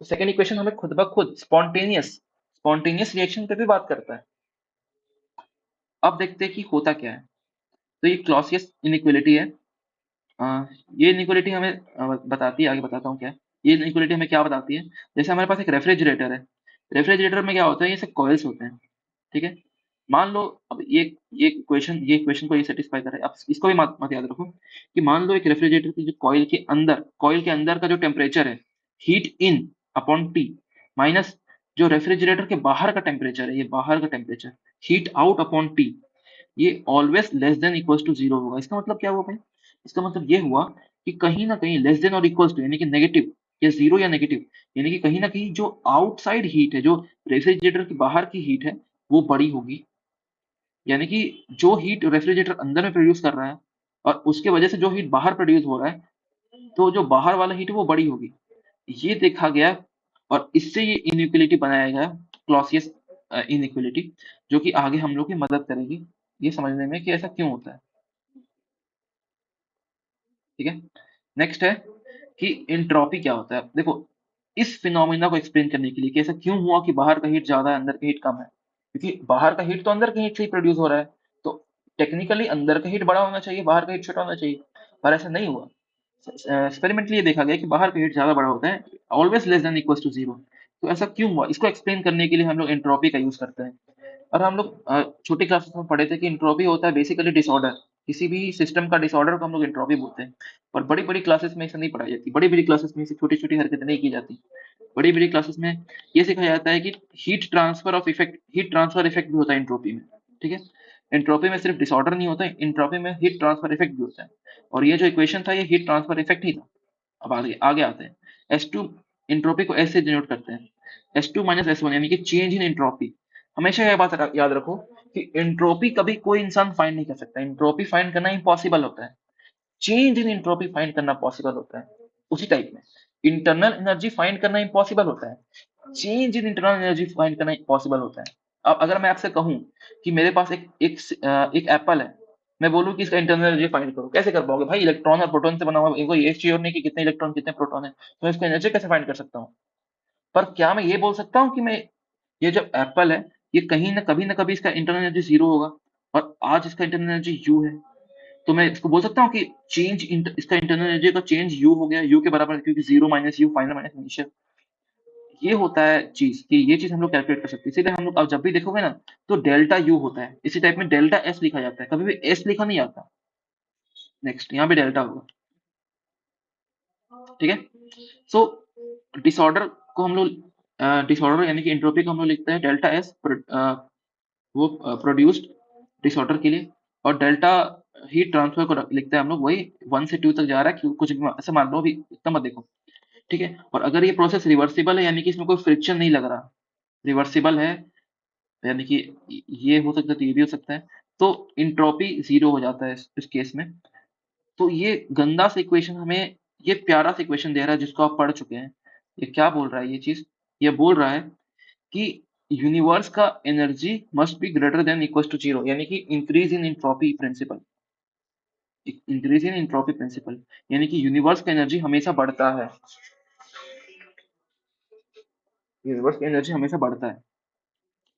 A: तो सेकंड इक्वेशन हमें खुद ब खुद स्पॉन्टेनियस रिएक्शन पे भी बात करता है। अब देखते हैं कि होता क्या है। तो ये क्लॉसियस इनइक्वालिटी है। ये इनइक्वालिटी हमें बताती है, आगे बताता हूँ क्या है। ये इनइक्वालिटी हमें क्या बताती है, जैसे हमारे पास एक रेफ्रिजरेटर है, रेफ्रिजरेटर में क्या होता है, ये सब कॉइल्स होते हैं, ठीक है। मान लो अब ये इक्वेशन को ये सेटिस्फाई कर रहा है। अब इसको भी मत याद रखो कि मान लो एक रेफ्रिजरेटर की जो कॉइल के अंदर का जो टेम्परेचर है, heat in upon T, minus जो रेफ्रिजरेटर के बाहर का टेम्परेचर है, ये बाहर का temperature, heat out upon T, ये always less than equals to zero होगा। इसका मतलब क्या हुआ भाई, इसका मतलब ये हुआ कि कहीं ना कहीं लेस देन और इक्वल्स टू यानी कि नेगेटिव या जीरो या नेगेटिव, यानी कि कहीं ना कहीं जो आउटसाइड हीट है, जो रेफ्रिजरेटर के बाहर की हीट है, वो बड़ी होगी। यानी कि जो हीट रेफ्रिजरेटर अंदर में प्रोड्यूस कर रहा है और उसके वजह से जो हीट बाहर प्रोड्यूस हो रहा है, तो जो बाहर वाला हीट है वो बड़ी होगी। ये देखा गया और इससे ये इनइक्वालिटी बनाया गया, क्लॉसियस इनइक्वालिटी, जो कि आगे हम लोग की मदद करेगी ये समझने में कि ऐसा क्यों होता है। ठीक है, नेक्स्ट है कि इंट्रोपी क्या होता है। देखो, इस फिनोमिना को एक्सप्लेन करने के लिए कि ऐसा क्यों हुआ कि बाहर का हीट ज्यादा है अंदर का हीट कम है, क्योंकि बाहर का हीट तो अंदर के हीट से ही प्रोड्यूस हो रहा है, तो टेक्निकली अंदर का हीट बड़ा होना चाहिए, बाहर का हीट छोटा होना चाहिए, पर ऐसा नहीं हुआ। एक्सपेरिमेंटली ये देखा गया कि बाहर का हीट ज्यादा बड़ा होता है, always less than equal to zero. तो ऐसा क्यों हुआ, इसको एक्सप्लेन करने के लिए हम लोग एंट्रोपी का यूज करते हैं। और हम लोग छोटी क्लासेस में पढ़े थे कि एंट्रोपी होता है बेसिकली डिसऑर्डर, किसी भी सिस्टम का डिसऑर्डर को हम लोग एंट्रोपी बोलते हैं। पर बड़ी बड़ी क्लासेस में ऐसा नहीं पढ़ाई जाती, बड़ी बड़ी क्लासेस में ऐसी छोटी छोटी हरकतें नहीं की जाती। बड़ी बड़ी क्लासेस में ये सिखाया जाता है कि हीट ट्रांसफर इफेक्ट भी होता है एंट्रोपी में। ठीक है, एंट्रोपी में सिर्फ डिसऑर्डर नहीं होता है, एंट्रोपी में हीट ट्रांसफर इफेक्ट भी होता है। और ये जो इक्वेशन था ये हीट ट्रांसफर इफेक्ट ही था। अब आगे आगे आते हैं। S2 एंट्रोपी को ऐसे डिनोट करते हैं, S2 माइनस S1 यानी कि चेंज इन एंट्रोपी। हमेशा यह बात याद रखो कि एंट्रोपी कभी कोई इंसान फाइंड नहीं कर सकता, एंट्रोपी फाइंड करना इम्पॉसिबल होता है, चेंज इन एंट्रोपी फाइंड करना पॉसिबल होता है। उसी टाइप में इंटरनल एनर्जी फाइंड करना इम्पॉसिबल होता है, change in internal energy find करना पॉसिबल होता है। अब अगर मैं आपसे कहूं कि मेरे पास एक एप्पल है, मैं बोलूं कि इसका इंटरनल एनर्जी फाइंड करो, कैसे कर पाओगे भाई, इलेक्ट्रॉन और प्रोटॉन से बना हुआ है, कोई एक श्योर नहीं कि कितने इलेक्ट्रॉन कितने प्रोटॉन है, तो मैं इसका एनर्जी कैसे फाइंड कर सकता हूँ। पर क्या मैं ये बोल सकता हूँ कि मैं ये जो एप्पल है, ये कहीं ना कभी इसका इंटरनल एनर्जी जीरो होगा, और आज इसका इंटरनल एनर्जी यू है, तो मैं इसको बोल सकता हूँ कि इसका इंटरनल एनर्जी का चेंज यू हो गया, यू के बराबर है, क्योंकि zero minus you final minus initial. ये होता है चीज कि ये चीज हम लोग कैलकुलेट कर सकते हैं, इसीलिए हम लोग अब जब भी देखोगे ना तो डेल्टा यू होता है, इसी टाइप में डेल्टा एस लिखा जाता है, कभी भी एस लिखा नहीं आता। नेक्स्ट यहाँ पे डेल्टा होगा। ठीक है, सो डिसऑर्डर को हम लोग डिसऑर्डर यानी कि एंट्रोपी को हम लोग लिखते हैं डेल्टा एस, वो प्रोड्यूस्ड डिसऑर्डर के लिए, और डेल्टा हीट ट्रांसफर को लिखते हैं हम लोग, वही 1 से 2 तक जा रहा है, कुछ भी ऐसा मान लो, अभी इतना मत देखो। ठीक है, और अगर ये प्रोसेस रिवर्सिबल है यानी कि इसमें कोई फ्रिक्शन नहीं लग रहा, रिवर्सिबल है यानी कि ये हो सकता है तो ये भी हो सकता है, तो इंट्रोपी जीरो हो जाता है इस केस में। तो ये गंदा सा इक्वेशन हमें ये प्यारा सा इक्वेशन दे रहा है जिसको आप पढ़ चुके हैं। ये क्या बोल रहा है ये चीज, ये बोल रहा है कि यूनिवर्स का energy must be greater than equal to zero, यानी कि इंक्रीज इन एंट्रोपी प्रिंसिपल, यानी कि यूनिवर्स का एनर्जी हमेशा बढ़ता है, यूनिवर्स का एनर्जी हमेशा बढ़ता है।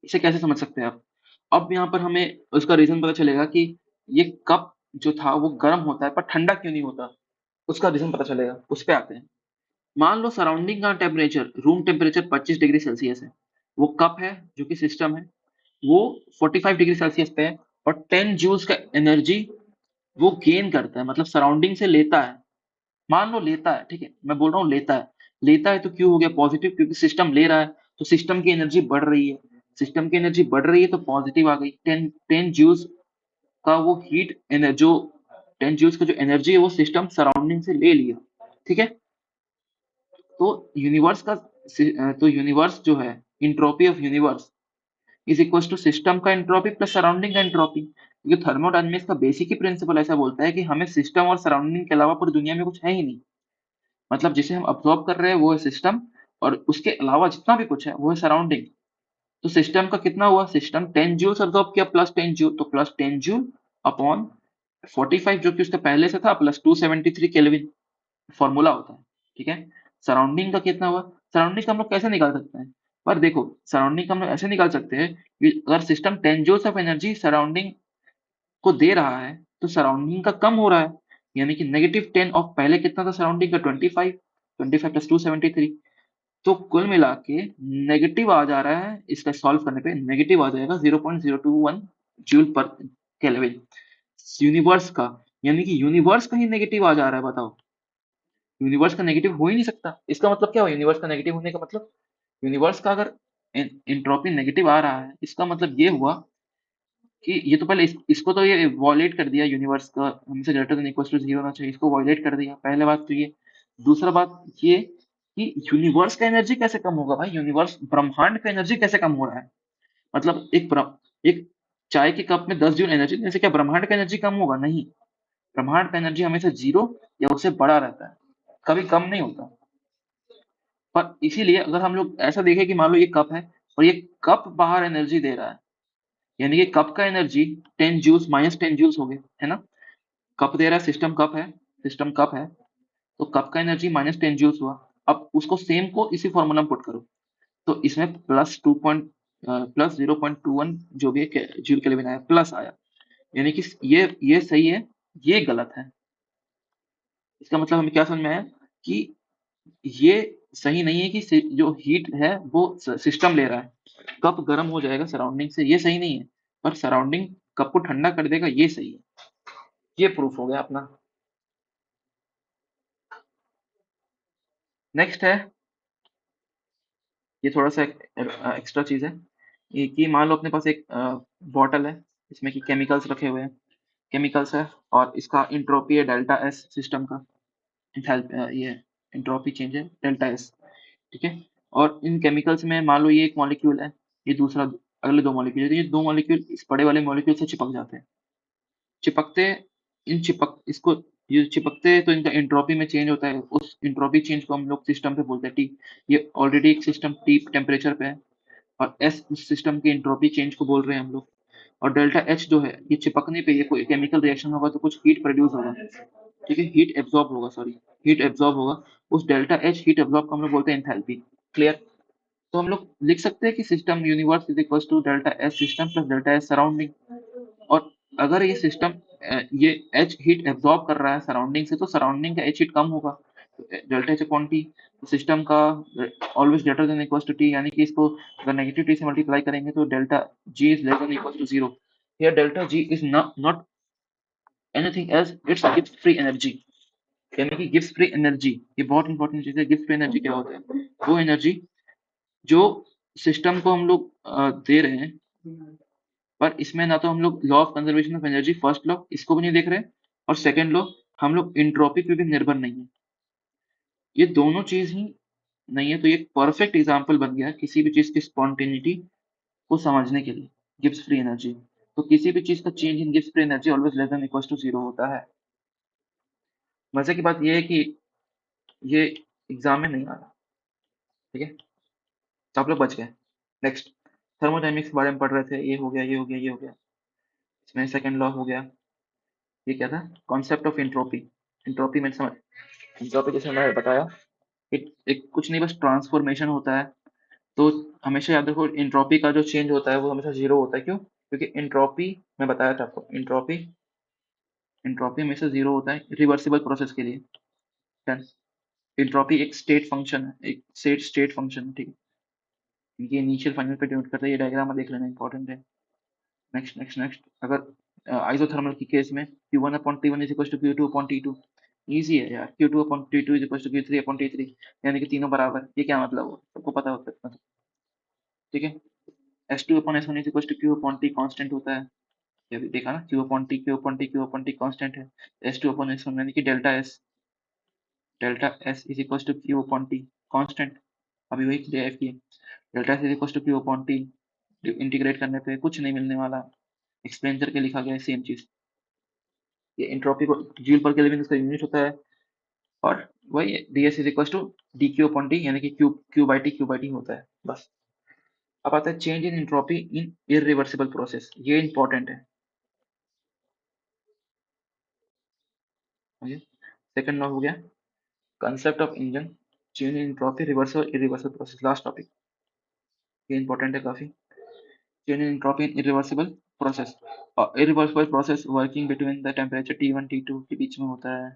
A: इसे कैसे समझ सकते हैं आप। अब यहाँ पर हमें उसका रीजन पता चलेगा कि ये कप जो था वो गर्म होता है पर ठंडा क्यों नहीं होता, उसका रीजन पता चलेगा। उस पे आते हैं। मान लो सराउंडिंग का temperature, room temperature 25 degree Celsius है, वो कप है जो कि सिस्टम है, वो 45 डिग्री सेल्सियस पे है, और 10 जूल्स का एनर्जी वो गेन करता है, मतलब सराउंडिंग से लेता है। मान लो लेता है, ठीक है, मैं बोल रहा हूँ लेता है तो क्यों हो गया पॉजिटिव, क्योंकि सिस्टम ले रहा है तो सिस्टम की एनर्जी बढ़ रही है, सिस्टम की एनर्जी बढ़ रही है तो पॉजिटिव आ गई। 10 जूल्स का वो हीट एनर्जी जो 10 जूल्स का जो एनर्जी है वो सिस्टम सराउंडिंग से ले लिया। ठीक है, तो यूनिवर्स का तो यूनिवर्स जो है, entropy of universe is equal to system का एंट्रोपी प्लस सराउंडिंग का एंट्रोपी। क्योंकि थर्मोडायनेमिक्स का बेसिक ही प्रिंसिपल ऐसा बोलता है कि हमें सिस्टम और सराउंडिंग के अलावा पूरी दुनिया में कुछ है ही नहीं। मतलब जिसे हम अब्सॉर्ब कर रहे हैं वो है सिस्टम, और उसके अलावा जितना भी कुछ है वो है सराउंडिंग। तो सिस्टम का कितना हुआ, सिस्टम 10 जूल्स अब्सॉर्ब किया प्लस 10 जूल, तो प्लस 10 जूल अपॉन 45 जो कि उसके पहले से था प्लस 273 केल्विन फॉर्मूला होता है। ठीक है, सराउंडिंग का कितना हुआ, सराउंडिंग का हम लोग कैसे निकाल सकते हैं, पर देखो सराउंडिंग का हम लोग ऐसे निकाल सकते हैं कि अगर system 10 joules of energy surrounding को दे रहा है तो सराउंडिंग का कम हो रहा है, यानी कि -10 ऑफ पहले कितना था सराउंडिंग का 25, 25 प्लस 273, तो कुल मिला के नेगेटिव आ जा रहा है। इसका सॉल्व करने पे नेगेटिव आ जाएगा 0.021 जूल पर केल्विन यूनिवर्स का, यानी कि यूनिवर्स का ही नेगेटिव आ जा रहा है। बताओ, यूनिवर्स का नेगेटिव हो ही नहीं सकता। इसका मतलब क्या हुआ, यूनिवर्स का नेगेटिव होने का मतलब, यूनिवर्स का अगर एंट्रोपी नेगेटिव आ रहा है, इसका मतलब ये हुआ कि ये तो पहले इसको तो ये वॉयलेट कर दिया, यूनिवर्स का हमेशा ग्रेटर देन इक्वल टू 0 होना चाहिए, इसको वॉयलेट कर दिया। पहले बात तो ये, दूसरा बात ये कि यूनिवर्स का एनर्जी कैसे कम होगा भाई, यूनिवर्स ब्रह्मांड का एनर्जी कैसे कम हो रहा है। मतलब एक चाय के कप में 10 जूल एनर्जी देने से क्या ब्रह्मांड का एनर्जी कम होगा, नहीं। ब्रह्मांड का एनर्जी हमेशा 0 या उससे बड़ा रहता है, कभी कम नहीं होता। पर इसीलिए अगर हम लोग ऐसा देखें कि मान लो ये कप है और ये कप बाहर एनर्जी दे रहा है, यानी कि कप का एनर्जी 10 जूल्स माइनस 10 जूल्स हो गए, है ना। कप दे रहा है, सिस्टम कप है, तो कप का एनर्जी -10 जूल्स हुआ। अब उसको सेम को इसी फॉर्मूला में पुट करो, तो इसमें प्लस 0.21 जो भी है जूल केल्विन आया, प्लस आया, यानी कि ये सही है, ये गलत है। इसका मतलब हमें क्या समझ में आया कि ये सही नहीं है कि जो हीट है वो सिस्टम ले रहा है, कप गर्म हो जाएगा सराउंडिंग से, ये सही नहीं है। पर सराउंडिंग कप को ठंडा कर देगा, ये सही है। ये प्रूफ हो गया अपना। नेक्स्ट है, ये थोड़ा सा एक्स्ट्रा चीज है, ये कि मान लो अपने पास एक बॉटल है, इसमें कि केमिकल्स रखे हुए हैं, केमिकल्स है, और इसका इंट्रोपी है डेल्टा एस, सिस्टम का ये इंट्रोपी चेंज है डेल्टा एस। ठीक है, और इन केमिकल्स में मान लो ये एक मॉलिक्यूल है, ये दूसरा, अगले दो मॉलिक्यूल है, तो ये दो मॉलिक्यूल इस बड़े वाले मॉलिक्यूल से चिपक जाते हैं। चिपकते इन चिपक इसको ये चिपकते तो इनका एंट्रोपी में चेंज होता है, उस एंट्रोपी चेंज को हम लोग सिस्टम पे बोलते हैं टी। ये ऑलरेडी एक सिस्टम टी टेम्परेचर पे है, और एस उस सिस्टम की एंट्रोपी चेंज को बोल रहे हैं हम लोग। और डेल्टा एच जो है, ये चिपकने पे ये कोई केमिकल रिएक्शन होगा तो कुछ हीट प्रोड्यूस होगा। ठीक है, हीट एब्जॉर्ब होगा, सॉरी, हीट एब्जॉर्ब होगा। उस डेल्टा एच हीट एब्जॉर्ब को हम लोग बोलते हैं एंथैल्पी। क्लियर। तो हम लोग लिख सकते हैं कि system universe is equal to delta S system plus delta S surrounding. और अगर ये सिस्टम ये एच हीट एब्जॉर्ब कर रहा है सराउंडिंग से, तो सराउंडिंग का एच हीट कम होगा, delta H upon T. System का always greater than equal to T, यानी कि इसको अगर नेगेटिव टी से मल्टीप्लाई करेंगे तो delta G is less than equal to 0। Here delta G is not anything else, it's गिव्स फ्री एनर्जी, यानी कि गिव्स फ्री एनर्जी। ये बहुत इंपॉर्टेंट चीज है। गिव्स फ्री एनर्जी क्या होता है, वो एनर्जी जो सिस्टम को हम लोग दे रहे हैं, पर इसमें ना तो हम लोग law of conservation of energy, first law, इसको भी नहीं देख रहे, और सेकंड लॉ हम लोग इंट्रोपी पे भी निर्भर नहीं है। ये दोनों चीज ही नहीं है, तो ये परफेक्ट एग्जांपल बन गया किसी भी चीज की स्पॉन्टेनिटी को समझने के लिए। गिब्स फ्री एनर्जी, तो किसी भी चीज का change in Gibbs free energy always less than equal to 0 होता है। मजे की बात ये है कि ये एग्जाम में नहीं आ रहा। ठीक है, तो आप लोग बच गए। नेक्स्ट, थर्मोडायनेमिक्स के बारे में पढ़ रहे थे, ये हो गया, ये हो गया, ये हो गया। इसमें सेकंड लॉ हो गया। ये क्या था, कॉन्सेप्ट ऑफ एंट्रोपी। एंट्रोपी में समझ, एंट्रोपी जैसे मैंने बताया, एक कुछ नहीं, बस ट्रांसफॉर्मेशन होता है। तो हमेशा याद रखो, एंट्रोपी का जो चेंज होता है वो हमेशा 0 होता है। क्यों, क्योंकि एंट्रोपी, मैं बताया था आपको, एंट्रोपी एंट्रोपी हमेशा 0 होता है रिवर्सिबल प्रोसेस के लिए। डन। एंट्रोपी एक स्टेट फंक्शन है, एक स्टेट फंक्शन है। ठीक है, ये इनिशियल फाइनल पे डिनोट करता है। ये डायग्राम में देख लेना, इंपॉर्टेंट है। नेक्स्ट नेक्स्ट नेक्स्ट, अगर आइसोथर्मल की केस में Q1 upon T1 is equal to Q2 upon T2, easy है यार। Q2 upon T2 is equal to Q3 upon T3, यानी कि तीनों बराबर। ये क्या मतलब हो, सबको पता होता है इतना तो। ठीक है, S2 upon S1 is equal to Q upon T constant होता है, ये भी देखा ना, Q upon T, Q upon T, Q upon T constant है। S2 अपॉन S1 यानी कि delta S is equal to Q upon T constant. अभी वही DF की delta is equal to Q upon T, integrate करने पे कुछ नहीं मिलने वाला, एक्सप्लेन करके लिखा गया है सेम चीज। ये एंट्रोपी को जूल पर केल्विन इसका यूनिट होता है, और वही ds is equal to D Q upon T, यानी कि क्यू बाई टी होता है बस। अब आता है change in entropy in irreversible process, ये इंपॉर्टेंट है। सेकंड लॉ हो गया concept of engine, change in entropy, reversible irreversible process, last topic, ये इंपॉर्टेंट है काफी। Change in entropy in irreversible process, और irreversible process working between the temperature T1 T2 के बीच में होता है।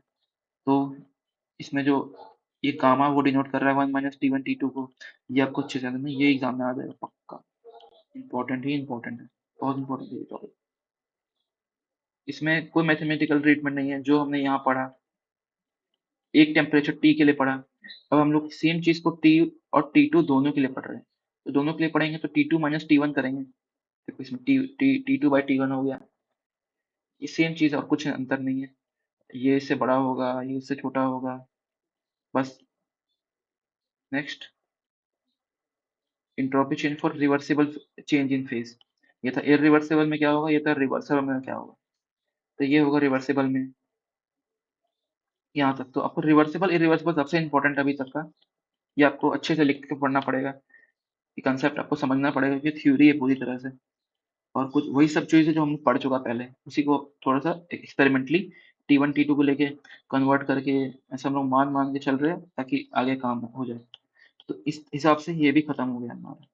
A: तो इसमें जो ये गामा वो डिनोट कर रहा है 1 माइनस T1 T2 को, ये आपको अच्छे से समझना, ये एग्जाम में आ जाएगा पक्का, इंपॉर्टेंट ही इंपॉर्टेंट है, बहुत इंपॉर्टेंट है ये टॉपिक। इसमें कोई मैथमेटिकल ट्रीटमेंट नहीं है, जो हमने यहाँ पढ़ा एक टेम्परेचर टी के लिए पढ़ा, अब हम लोग सेम चीज को टी और T2 दोनों के लिए पढ़ रहे हैं, तो दोनों के लिए पढ़ेंगे तो T2 माइनस T1 करेंगे, देखो इसमें T2 बाई T1 हो गया, ये सेम चीज और कुछ अंतर नहीं है, ये इससे बड़ा होगा, ये इससे छोटा होगा, बस। Next, entropy change for reversible change in phase, ये था इरिवर्सिबल में क्या होगा, ये था रिवर्सिबल में क्या होगा, तो ये होगा रिवर्सिबल में, यहाँ तक। तो आपको रिवर्सिबल इरिवर्सिबल सबसे इंपॉर्टेंट अभी तक का, ये आपको अच्छे से लिख के पढ़ना पड़ेगा, ये कंसेप्ट आपको समझना पड़ेगा, कि थ्योरी है पूरी तरह से, और कुछ वही सब चीजें जो हम पढ़ चुका पहले, उसी को थोड़ा सा एक्सपेरिमेंटली T1 T2 को लेके कन्वर्ट करके ऐसा हम लोग मान मान के चल रहे हैं, ताकि आगे काम हो जाए। तो इस हिसाब से ये भी खत्म हो गया हमारा।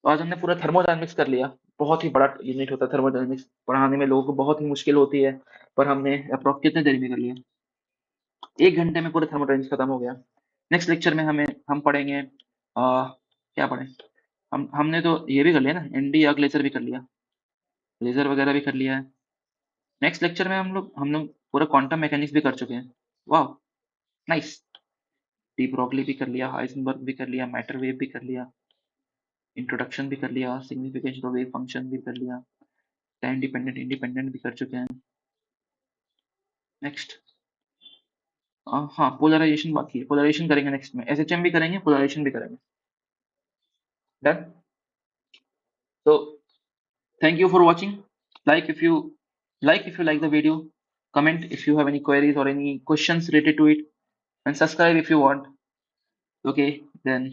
A: तो आज हमने पूरा थर्मोडायनेमिक्स कर लिया, बहुत ही बड़ा यूनिट होता है थर्मोडायनेमिक्स, पढ़ाने में लोगों को बहुत ही मुश्किल होती है, पर हमने अप्रोक्स कितने देर में कर लिया, 1 घंटे में पूरा थर्मोडायनेमिक्स खत्म हो गया। नेक्स्ट लेक्चर में हम पढ़ेंगे क्या पढ़ें, हमने तो ये भी कर लिया ना, एनडी आर्क लेजर भी कर लिया, लेजर वगैरह भी कर लिया है। नेक्स्ट लेक्चर में हम लोग पूरा क्वांटम मैकेनिक्स भी कर चुके हैं, वाह नाइस, डी ब्रोगली भी कर लिया, हाइजेनबर्ग भी कर लिया, मैटर वेव भी कर लिया, इंट्रोडक्शन भी कर लिया, सिग्निफिकेशन ऑफ वेव फंक्शन भी कर लिया, टाइम डिपेंडेंट इंडिपेंडेंट भी कर चुके हैं। नेक्स्ट हाँ, पोलराइजेशन बाकी है, पोलराइजेशन करेंगे नेक्स्ट में, एसएचएम भी करेंगे, पोलराइजेशन भी करेंगे, डन। तो thank you for watching, like if you like the video, comment if you have any queries or any questions related to it, and subscribe if you want, okay, then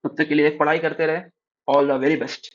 A: तब तक के लिए पढ़ाई करते रहे, all the very best।